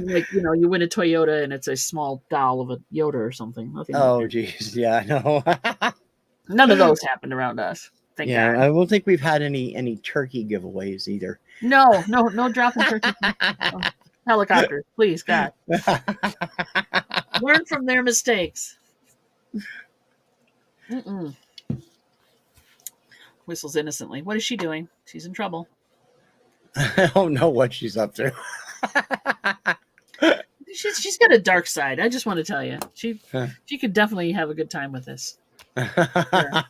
like, you win a Toyota and it's a small doll of a Yoda or something. Nothing Oh, like that. geez. Yeah, I know. None of those happened around us. Thank God. I don't think we've had any turkey giveaways either. No dropping turkey. Helicopters, please, God. Learn from their mistakes. Whistles innocently. What is she doing? She's in trouble. I don't know what she's up to. She's got a dark side. I just want to tell you. She could definitely have a good time with this. Sure.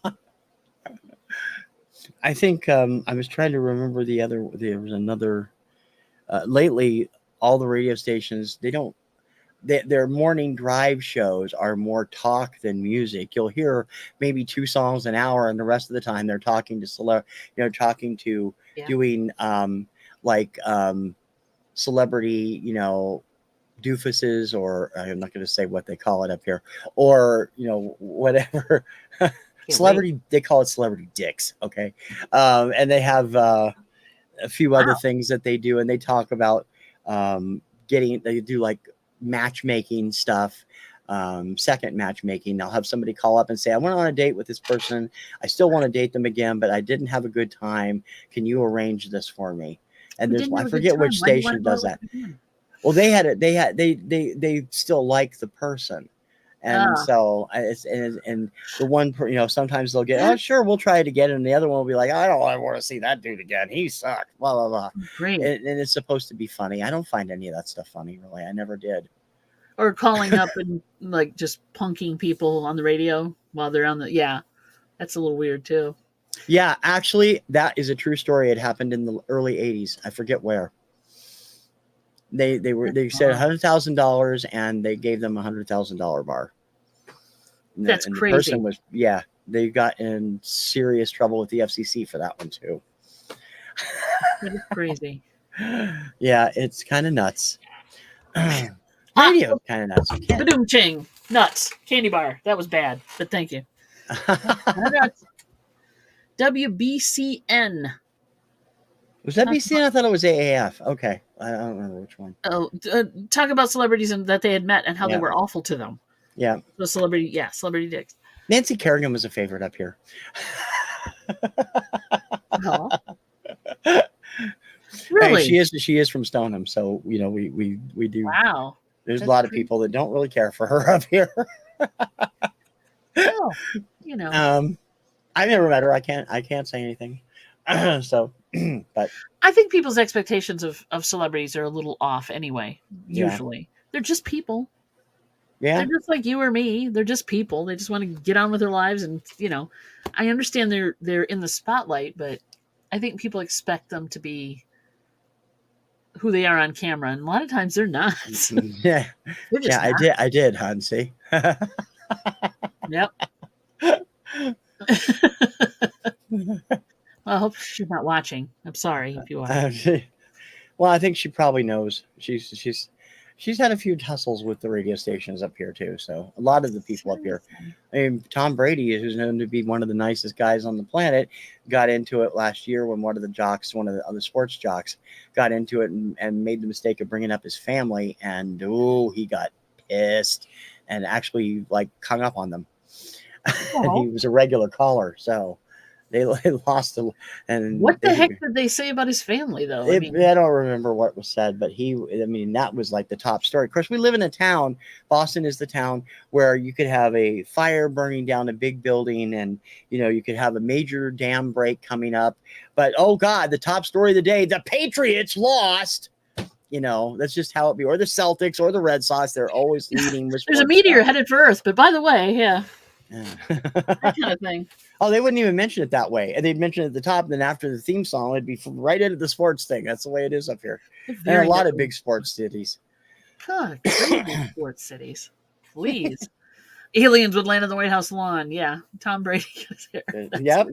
I think I was trying to remember there was another lately all the radio stations, their morning drive shows are more talk than music. You'll hear maybe 2 songs an hour, and the rest of the time they're talking to doing celebrity, doofuses, or I'm not going to say what they call it up here, or whatever. Celebrity, they call it celebrity dicks. Okay. And they have a few other things that they do, and they talk about they do like matchmaking stuff, second matchmaking. They'll have somebody call up and say, I went on a date with this person. I still want to date them again, but I didn't have a good time. Can you arrange this for me? And I forget which station does that. Well, they still like the person. And so it's and the one, sometimes they'll get, oh, sure, we'll try it again. And the other one will be like, I don't want to see that dude again. He sucked. Blah, blah, blah. Great. And it's supposed to be funny. I don't find any of that stuff funny, really. I never did. Or calling up and like just punking people on the radio while they're on that's a little weird too. Yeah, actually, that is a true story. It happened in the early 80s. I forget where. They said $100,000 and they gave them $100,000 bar. That's and crazy. The person was, they got in serious trouble with the FCC for that one too. That is crazy. Yeah, it's kind of nuts. Radio kind of nuts. Badoom ching. Nuts. Candy bar. That was bad, but thank you. WBCN. Was that BCN? I thought it was AAF. Okay. I don't remember which one. Oh, talk about celebrities and that they had met and how they were awful to them. Yeah. The celebrity dicks. Nancy Kerrigan was a favorite up here. Really? Hey, she is from Stoneham, so we do. Wow. There's a lot of people that don't really care for her up here. Well, I've never met her. I can't say anything. So, but I think people's expectations of celebrities are a little off anyway. Usually, they're just people. Yeah, they're just like you or me. They're just people. They just want to get on with their lives, and I understand they're in the spotlight, but I think people expect them to be who they are on camera, and a lot of times they're not. Yeah, They're just yeah, not. I did, hon. See. Yep. Well, I hope she's not watching. I'm sorry if you are. Well, I think she probably knows. She's had a few tussles with the radio stations up here too. So a lot of the people up here. Seriously. I mean, Tom Brady, who's known to be one of the nicest guys on the planet, got into it last year when one of the other sports jocks, got into it and made the mistake of bringing up his family, and he got pissed and actually like hung up on them. And he was a regular caller, so they lost him. And what the heck did they say about his family, though? I don't remember what was said, but that was like the top story. Of course, we live in a town. Boston is the town where you could have a fire burning down a big building, and you could have a major dam break coming up. But oh God, the top story of the day: the Patriots lost. That's just how it be. Or the Celtics or the Red Sox. They're always leading with. There's a meteor headed for Earth, but by the way, yeah. That kind of thing. Oh, they wouldn't even mention it that way. And they'd mention it at the top, and then after the theme song, it'd be right into the sports thing. That's the way it is up here. And a lot of big sports cities. God, crazy sports cities. Please. Aliens would land on the White House lawn. Yeah. Tom Brady goes there. Yep.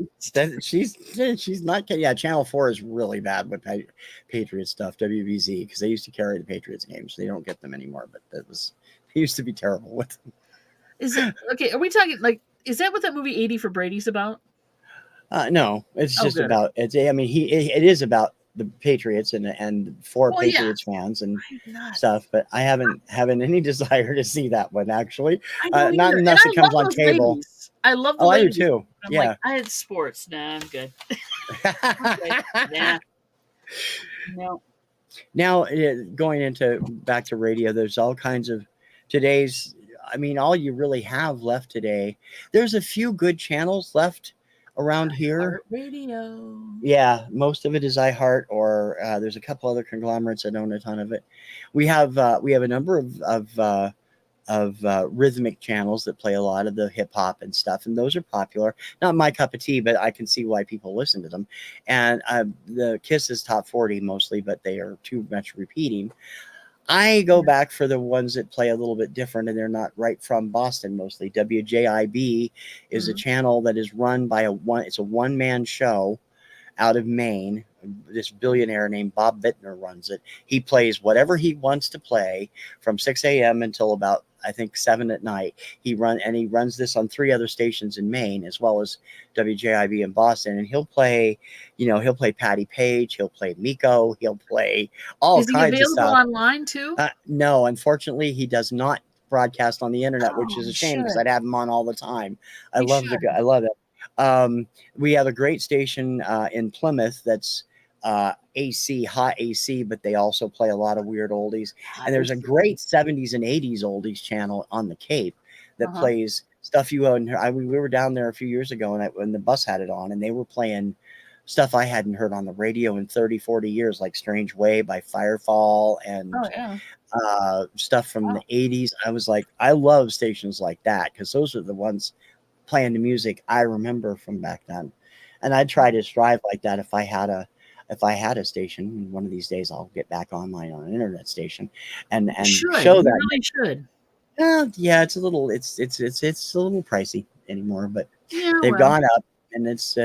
She's not. Yeah, Channel 4 is really bad with Patriot stuff, WBZ, because they used to carry the Patriots games. They don't get them anymore, but they used to be terrible with them. Is it okay? Are we talking is that what that movie 80 for Brady's about? No, it's just about it is about the Patriots and for Patriots fans and stuff. But I haven't any desire to see that one actually. Not unless it comes on cable. Ladies. I love the ladies. I do too. I'm like, I had sports. Nah, I'm good. Nah. No. Now going back to radio, there's all kinds of today's. All you really have left today, there's a few good channels left around here. Radio. Yeah, most of it is iHeart, or there's a couple other conglomerates that own a ton of it. We have a number of rhythmic channels that play a lot of the hip hop and stuff, and those are popular. Not my cup of tea, but I can see why people listen to them. And the Kiss is top 40 mostly, but they are too much repeating. I go back for the ones that play a little bit different, and they're not right from Boston mostly. WJIB is a channel that is run by it's a one-man show out of Maine. This billionaire named Bob Bittner runs it. He plays whatever he wants to play from 6 a.m. until about, I think, 7 at night. He runs this on 3 other stations in Maine, as well as WJIB in Boston. And he'll play Patty Page. He'll play Miko. He'll play all kinds of stuff. Is he available online too? No, unfortunately, he does not broadcast on the internet, which is a shame because I'd have him on all the time. I love it. We have a great station in Plymouth that's AC, hot AC, but they also play a lot of weird oldies. And there's a great 70s and 80s oldies channel on the Cape that plays stuff you hadn't heard. We were down there a few years ago when the bus had it on, and they were playing stuff I hadn't heard on the radio in 30, 40 years, like Strange Way by Firefall and stuff from the 80s. I was like, I love stations like that because those are the ones playing the music I remember from back then. And I'd try to strive like that if I had a station. One of these days I'll get back online on an internet station and show that. You really should. Yeah, it's a little pricey anymore, but they've gone up, and it's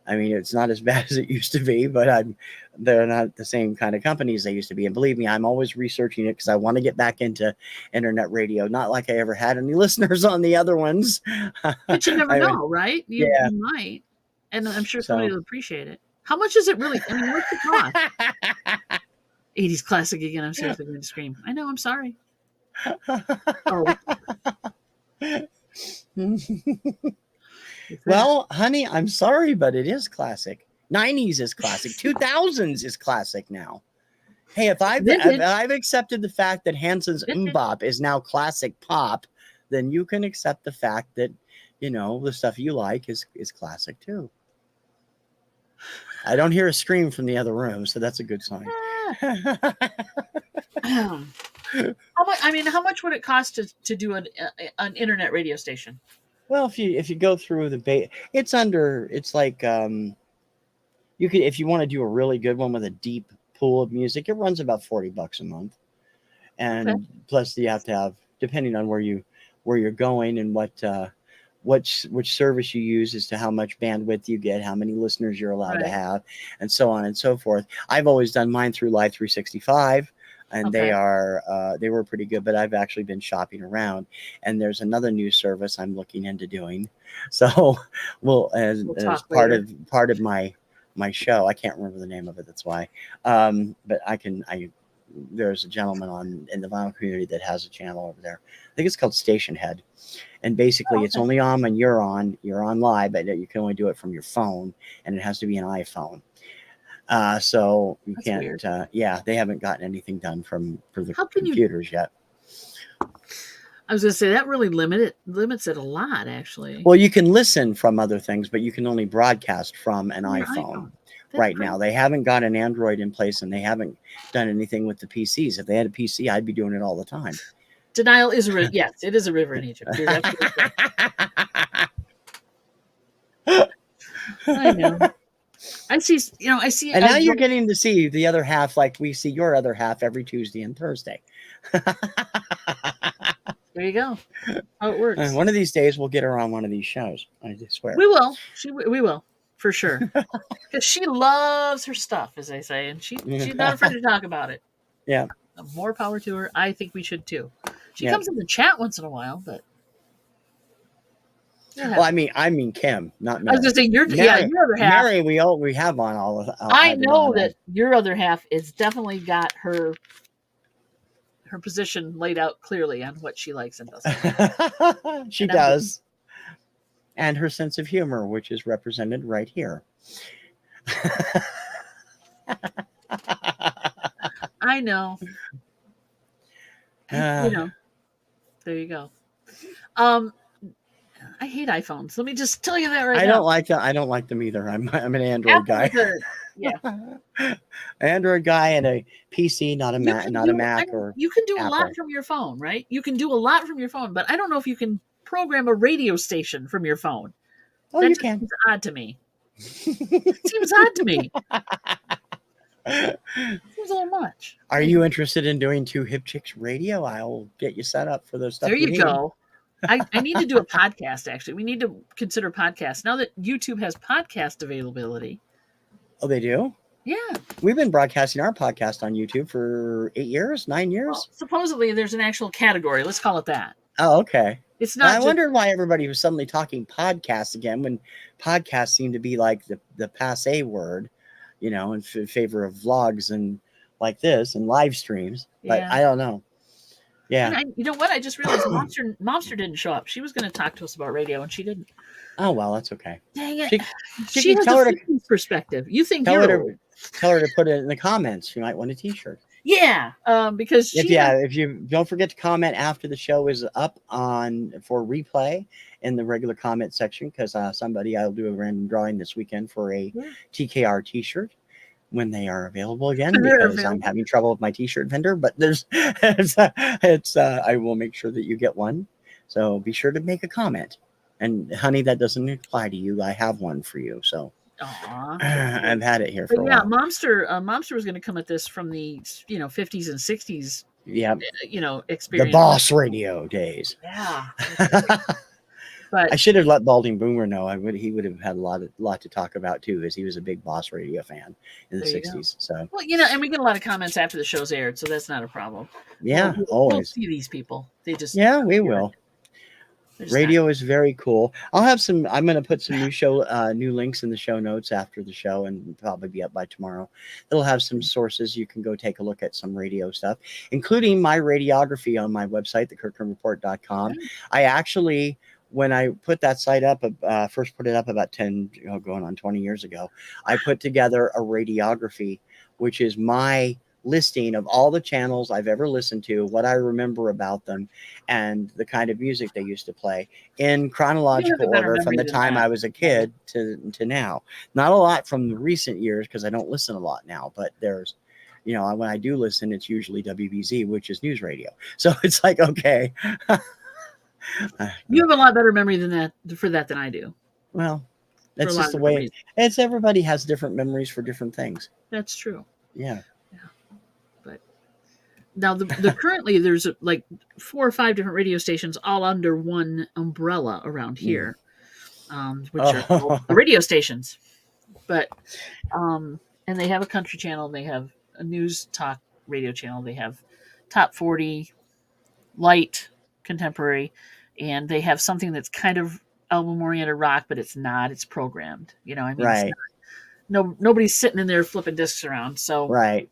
it's not as bad as it used to be, but they're not the same kind of companies they used to be. And believe me, I'm always researching it because I want to get back into internet radio. Not like I ever had any listeners on the other ones. But you never know, right? You might. And I'm sure somebody will appreciate it. How much is it really? I mean, what's the cost? 80s classic again. I'm seriously going to scream. I know. I'm sorry. Well, honey, I'm sorry, but it is classic. 90s is classic. 2000s is classic now. Hey, if I've accepted the fact that Hanson's Mbop is now classic pop, then you can accept the fact that, the stuff you like is classic too. I don't hear a scream from the other room, so that's a good sign. How much would it cost to do an internet radio station? Well, if you go through it's like you could, if you want to do a really good one with a deep pool of music. It runs about $40 a month, and plus you have to have, depending on where you're going and which service you use as to how much bandwidth you get, how many listeners you're allowed to have, and so on and so forth. I've always done mine through Live 365, and they were pretty good, but I've actually been shopping around, and there's another new service I'm looking into doing. So as part of my show, I can't remember the name of it, that's why. But there's a gentleman in the vinyl community that has a channel over there. I think it's called Station Head. And basically it's only on when you're on live, but you can only do it from your phone, and it has to be an iPhone. So you can't, they haven't gotten anything done for the computers yet. I was going to say that really limits it a lot, actually. Well, you can listen from other things, but you can only broadcast from an iPhone. Right now. They haven't got an Android in place, and they haven't done anything with the PCs. If they had a PC, I'd be doing it all the time. Denial is a river. Yes, it is a river in Egypt. You're absolutely right. I know. I see. And now you're getting to see the other half, like we see your other half every Tuesday and Thursday. There you go. How it works. One of these days, we'll get her on one of these shows. I swear. We will. We will. For sure. Because she loves her stuff, as they say, and she's not afraid to talk about it. Yeah. More power to her. I think we should too. She comes in the chat once in a while, but well, I mean Kim, not Mary. I was going to say your other half. Mary, we have on all of. I know that your other half is definitely got her position laid out clearly on what she likes and doesn't. She does. And her sense of humor, which is represented right here. I know. There you go. I hate iPhones. Let me just tell you that right now. I don't like that. I don't like them either. I'm an Android guy. Android guy and a PC, not a Mac, you can do a lot from your phone, right? You can do a lot from your phone, but I don't know if you can program a radio station from your phone. Oh, you can. Seems odd to me. It seems odd to me. Seems a little much. Are you interested in doing Two Hip Chicks Radio? I'll get you set up for those stuff. There you go. I need to do a podcast, actually. We need to consider podcasts. Now that YouTube has podcast availability. Oh, they do? Yeah. We've been broadcasting our podcast on YouTube for 9 years. Well, supposedly there's an actual category. Let's call it that. Oh, okay. It's not. I wondered why everybody was suddenly talking podcasts again when podcasts seem to be like the passé word, in favor of vlogs and like this and live streams. But I don't know. Yeah. And you know what? I just realized Momster didn't show up. She was going to talk to us about radio, and she didn't. Oh, well, that's okay. Dang it. She has a 50s perspective. You think tell her to put it in the comments. She might want a T-shirt. Yeah, because if you don't forget to comment after the show is up for replay in the regular comment section, because I'll do a random drawing this weekend for a TKR T-shirt when they are available again, because I'm having trouble with my T-shirt vendor. But I will make sure that you get one. So be sure to make a comment. And honey, that doesn't apply to you. I have one for you. So. I've had it here for a while. Momster was going to come at this from the 50s and 60s. Yeah, experience. The boss radio days. Yeah. But I should have let Balding Boomer know. He would have had a lot to talk about too, as he was a big boss radio fan in the 60s. So and we get a lot of comments after the show's aired, so that's not a problem. Yeah, always. We'll see these people. They just we will. Radio is very cool. I'm going to put some new links in the show notes after the show, and probably be up by tomorrow. It'll have some sources. You can go take a look at some radio stuff, including my radiography on my website, thekirkhamreport.com. I actually, when I put that site up, first put it up about going on 20 years ago, I put together a radiography, which is my listing of all the channels I've ever listened to, what I remember about them, and the kind of music they used to play in chronological order from the time I was a kid to now. Not a lot from the recent years, because I don't listen a lot now, but there's, when I do listen, it's usually WBZ, which is news radio. So it's like, okay. You have a lot better memory than I do. Well, that's just the way everybody has different memories for different things. That's true. Yeah. Now the currently there's like 4 or 5 different radio stations all under one umbrella around here, which are called the radio stations. But and they have a country channel, they have a news talk radio channel, they have top 40, light, contemporary, and they have something that's kind of album oriented rock, but it's not. It's programmed. I mean, it's Right. not, nobody's sitting in there flipping discs around. So Right.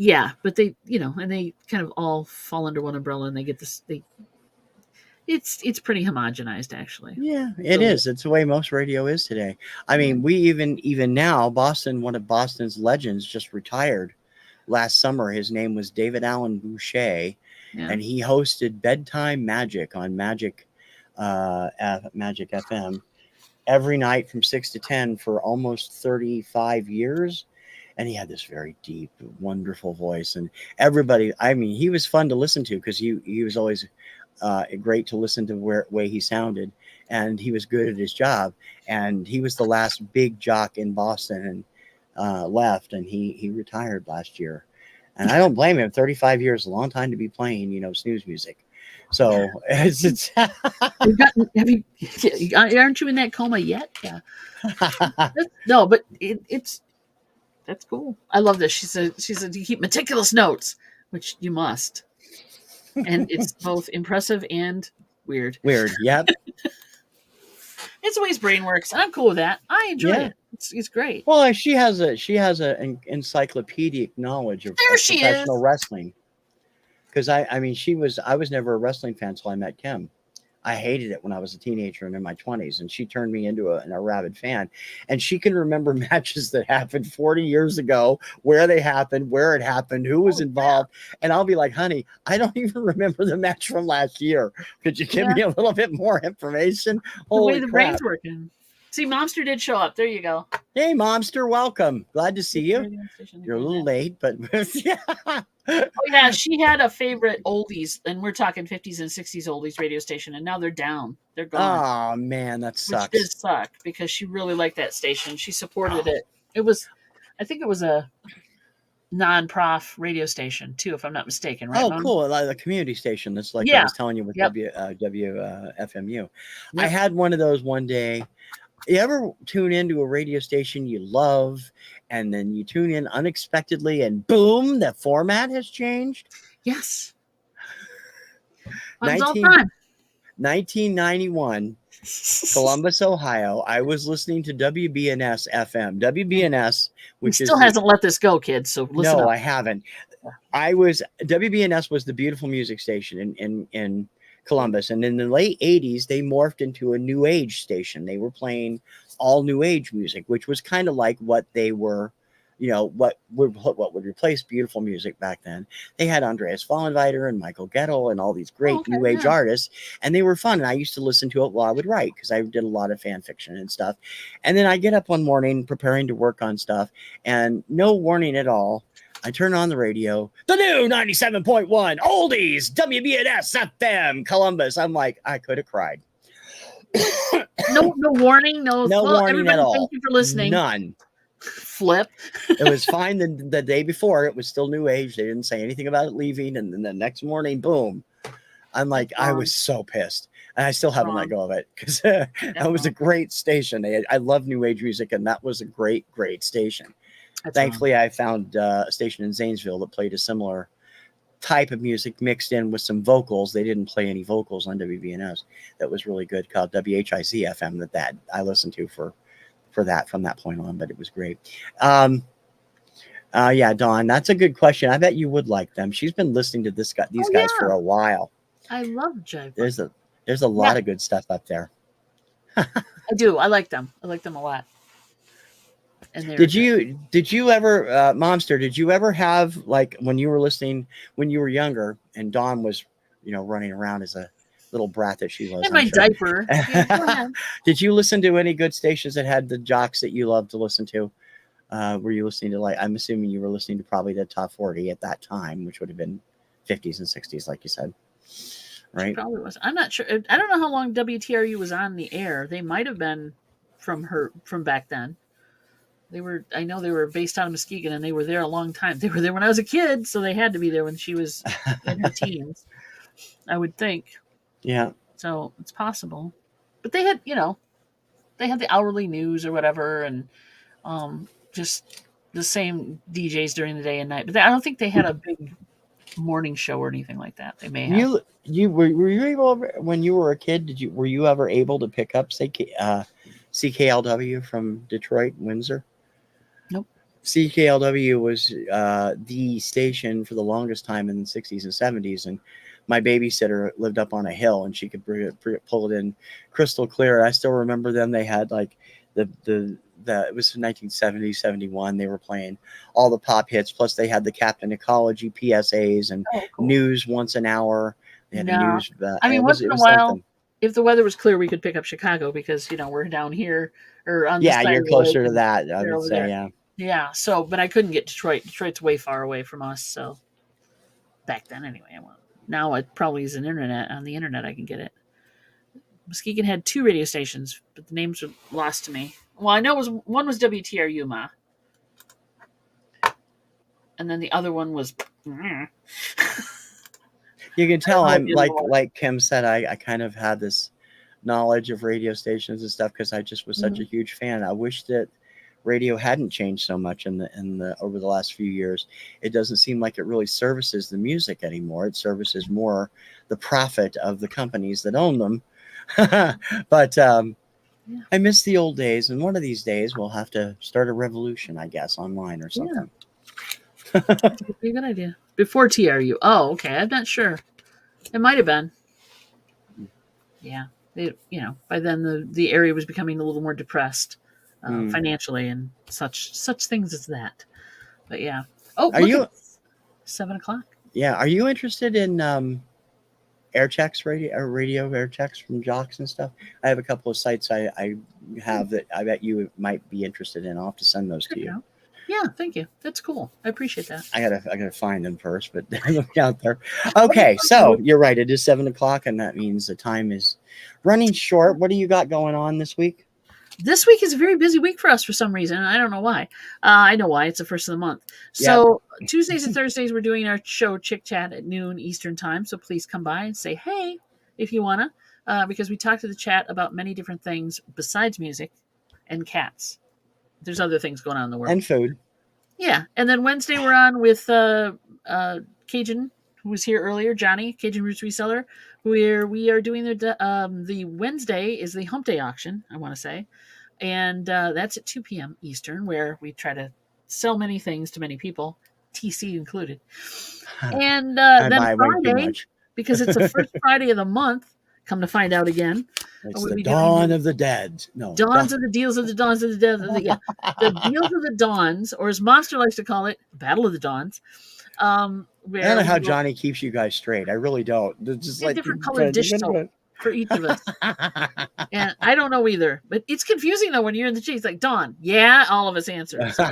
Yeah, but they, and they kind of all fall under one umbrella, and they get this. It's pretty homogenized, actually. Yeah, it is. It's the way most radio is today. I mean, we even now, Boston, one of Boston's legends just retired last summer. His name was David Allen Boucher, and he hosted Bedtime Magic on Magic FM every night from 6 to 10 for almost 35 years. And he had this very deep, wonderful voice. And everybody, I mean, he was fun to listen to because he was always great to listen to way he sounded. And he was good at his job. And he was the last big jock in Boston and left. And he retired last year. And I don't blame him. 35 years, a long time to be playing, snooze music. So it's aren't you in that coma yet? Yeah. No, but that's cool. I love this. She said you keep meticulous notes, which you must. And it's both impressive and weird. Weird, yep. It's the way his brain works, and I'm cool with that. I enjoy it. It's great. Well, she has an encyclopedic knowledge of professional wrestling. Because I was never a wrestling fan until I met Kim. I hated it when I was a teenager and in my 20s, and she turned me into a rabid fan. And she can remember matches that happened 40 years ago, where they happened, where it happened, who was involved. Yeah. And I'll be like, honey, I don't even remember the match from last year. Could you give me a little bit more information? Holy the way the brain's working. See, Momster did show up. There you go. Hey, Momster, welcome. Glad to see you. You're a little late, but yeah. Oh, yeah, she had a favorite oldies, and we're talking 50s and 60s oldies radio station, and now they're down. They're gone. Oh, man, that sucks. Which does suck, because she really liked that station. She supported it. I think it was a non-prof radio station, too, if I'm not mistaken, right, Mom? Cool. Like a community station. That's like I was telling you with WFMU. I had one of those one day. You ever tune into a radio station you love, and then you tune in unexpectedly, and boom, the format has changed? Yes. 1991, Columbus, Ohio. I was listening to WBNS FM. WBNS, which still hasn't let this go, kids. So listen up. I haven't. WBNS was the beautiful music station in Columbus, and in the late 80s they morphed into a new age station. They were playing all new age music, which was kind of like what they were, what would replace beautiful music back then. They had Andreas Vollenweider and Michael Gettle and all these great new age artists, and they were fun. And I used to listen to it while I would write, because I did a lot of fan fiction and stuff. And then I get up one morning preparing to work on stuff, and no warning at all, I turn on the radio, the new 97.1 oldies, WBNS FM, Columbus. I'm like, I could have cried. No warning, no warning at all. Thank you for listening. None. Flip. It was fine the day before. It was still new age. They didn't say anything about it leaving, and then the next morning, boom. I'm like, I was so pissed, and I still haven't let go of it, because that was a great station. I love new age music, and that was a great station. Thankfully, I found a station in Zanesville that played a similar type of music mixed in with some vocals. They didn't play any vocals on WBNS. That was really good, called WHIC FM, that I listened to for that from that point on, but it was great. Dawn, that's a good question. I bet you would like them. She's been listening to these guys for a while. I love Jive. There's a lot of good stuff up there. I do. I like them. I like them a lot. And did you ever, Momster, did you ever have, like, when you were listening, when you were younger and Dawn was, running around as a little brat that she was? In my diaper. Yeah, did you listen to any good stations that had the jocks that you loved to listen to? Were you listening to, I'm assuming you were listening to probably the top 40 at that time, which would have been 50s and 60s, like you said, right? It probably was. I'm not sure. I don't know how long WTRU was on the air. They might have been from back then. I know they were based out of Muskegon, and they were there a long time. They were there when I was a kid, so they had to be there when she was in her teens, I would think. Yeah. So it's possible. But they had, they had the hourly news or whatever, and just the same DJs during the day and night. But I don't think they had a big morning show or anything like that. They may have. Were you able, when you were a kid, were you ever able to pick up CKLW from Detroit, Windsor? Nope. CKLW was the station for the longest time in the 60s and 70s, and my babysitter lived up on a hill, and she could pull it in crystal clear. I still remember them. They had like it was 1970, 71. They were playing all the pop hits. Plus, they had the Captain Ecology PSAs and news once an hour. They had news. Once in a while, something. If the weather was clear, we could pick up Chicago because we're down here or on. Yeah, you're closer to that. I would say, yeah. Yeah. So, but I couldn't get Detroit. Detroit's way far away from us. So back then, anyway. Now it probably is on the internet. I can get it. Muskegon had 2 radio stations, but the names were lost to me. Well, I know one was WTRU Ma, and then the other one was. You can tell I'm like Kim said. I kind of had this knowledge of radio stations and stuff because I just was such a huge fan. I wish that radio hadn't changed so much in the over the last few years. It doesn't seem like it really services the music anymore. It services more the profit of the companies that own them. But I miss the old days, and one of these days we'll have to start a revolution, I guess, online or something. Yeah. That'd be a good idea. Before TRU. Oh, okay. I'm not sure. It might have been. Yeah. By then the area was becoming a little more depressed financially and such things as that. But yeah. Oh, are you 7:00? Yeah. Are you interested in air checks, radio air checks from jocks and stuff? I have a couple of sites I have that I bet you might be interested in. I'll have to send those to you. Yeah, thank you. That's cool. I appreciate that. I gotta find them first, but they're out there. Okay, so you're right. It is 7:00, and that means the time is running short. What do you got going on this week? This week is a very busy week for us for some reason. I don't know why. I know why. It's the first of the month. So Tuesdays and Thursdays, we're doing our show Chick Chat at noon Eastern time. So please come by and say hey if you want to, because we talk to the chat about many different things besides music and cats. There's other things going on in the world. And food. Yeah. And then Wednesday we're on with Cajun, who was here earlier, Johnny, Cajun Roots Reseller, where we are doing the Wednesday is the Hump Day auction, I want to say. And that's at 2 p.m. Eastern, where we try to sell many things to many people, TC included. And then Friday, because it's the first Friday of the month, come to find out again. It's the dawn of the dead. No, dawns of the deals of the dawns of the dead. Yeah, the deals of the dawns, or as Monster likes to call it, Battle of the Dawns. I don't know how Johnny keeps you guys straight. I really don't. It's just like different colored dish soap for each of us. And I don't know either, but it's confusing though when you're in the chat. It's like Dawn, yeah, all of us answer. So,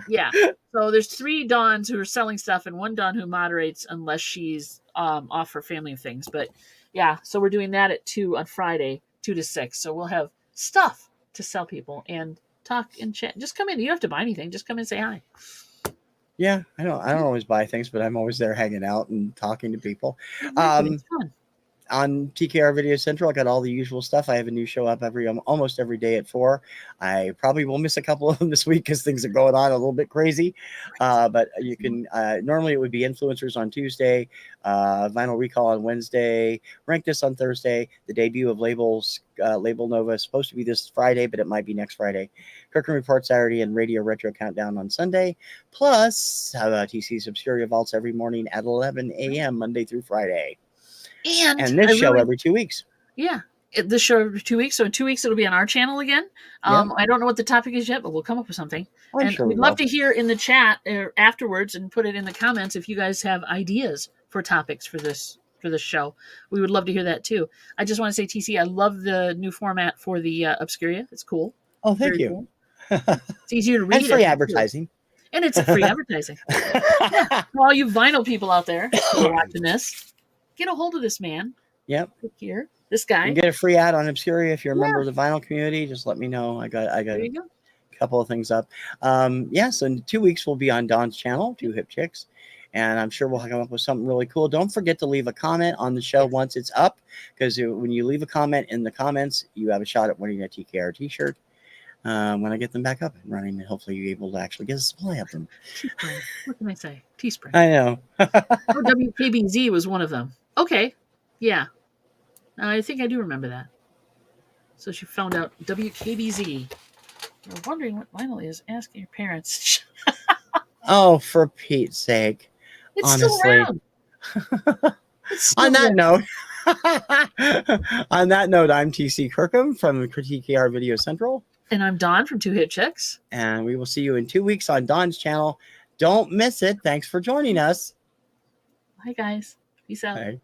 yeah. So there's 3 Dawns who are selling stuff, and 1 Dawn who moderates unless she's off for family and things. But yeah, so we're doing that at 2 on Friday, 2 to 6. So we'll have stuff to sell people and talk and chat. Just come in. You don't have to buy anything. Just come in and say hi. Yeah, I don't always buy things, but I'm always there hanging out and talking to people. It's fun. On TKR Video Central, I got all the usual stuff. I have a new show up almost every day at 4. I probably will miss a couple of them this week because things are going on a little bit crazy. But you can normally it would be Influencers on Tuesday, Vinyl Recall on Wednesday, Rank This on Thursday. The debut of Label Nova is supposed to be this Friday, but it might be next Friday. Kirkham Report Saturday and Radio Retro Countdown on Sunday. Plus TC's Obscuria Vaults every morning at 11 a.m. Monday through Friday. And this show every 2 weeks. Yeah. This show every 2 weeks. So in 2 weeks, it'll be on our channel again. I don't know what the topic is yet, but we'll come up with something. We'd love to hear in the chat afterwards and put it in the comments if you guys have ideas for topics for this show. We would love to hear that too. I just want to say, TC, I love the new format for the Obscuria. It's cool. Oh, thank you. Cool. It's easier to read. And free advertising. And it's a free advertising. Yeah. For all you vinyl people out there who are watching this, get a hold of this man. Yep. Here, this guy. You get a free ad on Obscuria if you're a member of the vinyl community. Just let me know. I got there you go. couple of things up. Yeah, so in 2 weeks we'll be on Dawn's channel, Two Hip Chicks, and I'm sure we'll come up with something really cool. Don't forget to leave a comment on the show once it's up, because when you leave a comment in the comments, you have a shot at winning a TKR t-shirt. When I get them back up and running, and hopefully you're able to actually get a supply of them. Teespring. What can I say? Teespring. I know. Oh, WKBZ was one of them. Okay. Yeah. I think I do remember that. So she found out WKBZ. You're wondering what Lionel is asking your parents. Oh, for Pete's sake. It's honestly. still around. It's still On that around. note, I'm TC Kirkham from TKR Video Central. And I'm Dawn from Two Hit Chicks. And we will see you in 2 weeks on Dawn's channel. Don't miss it. Thanks for joining us. Hi, guys. Peace out. Bye.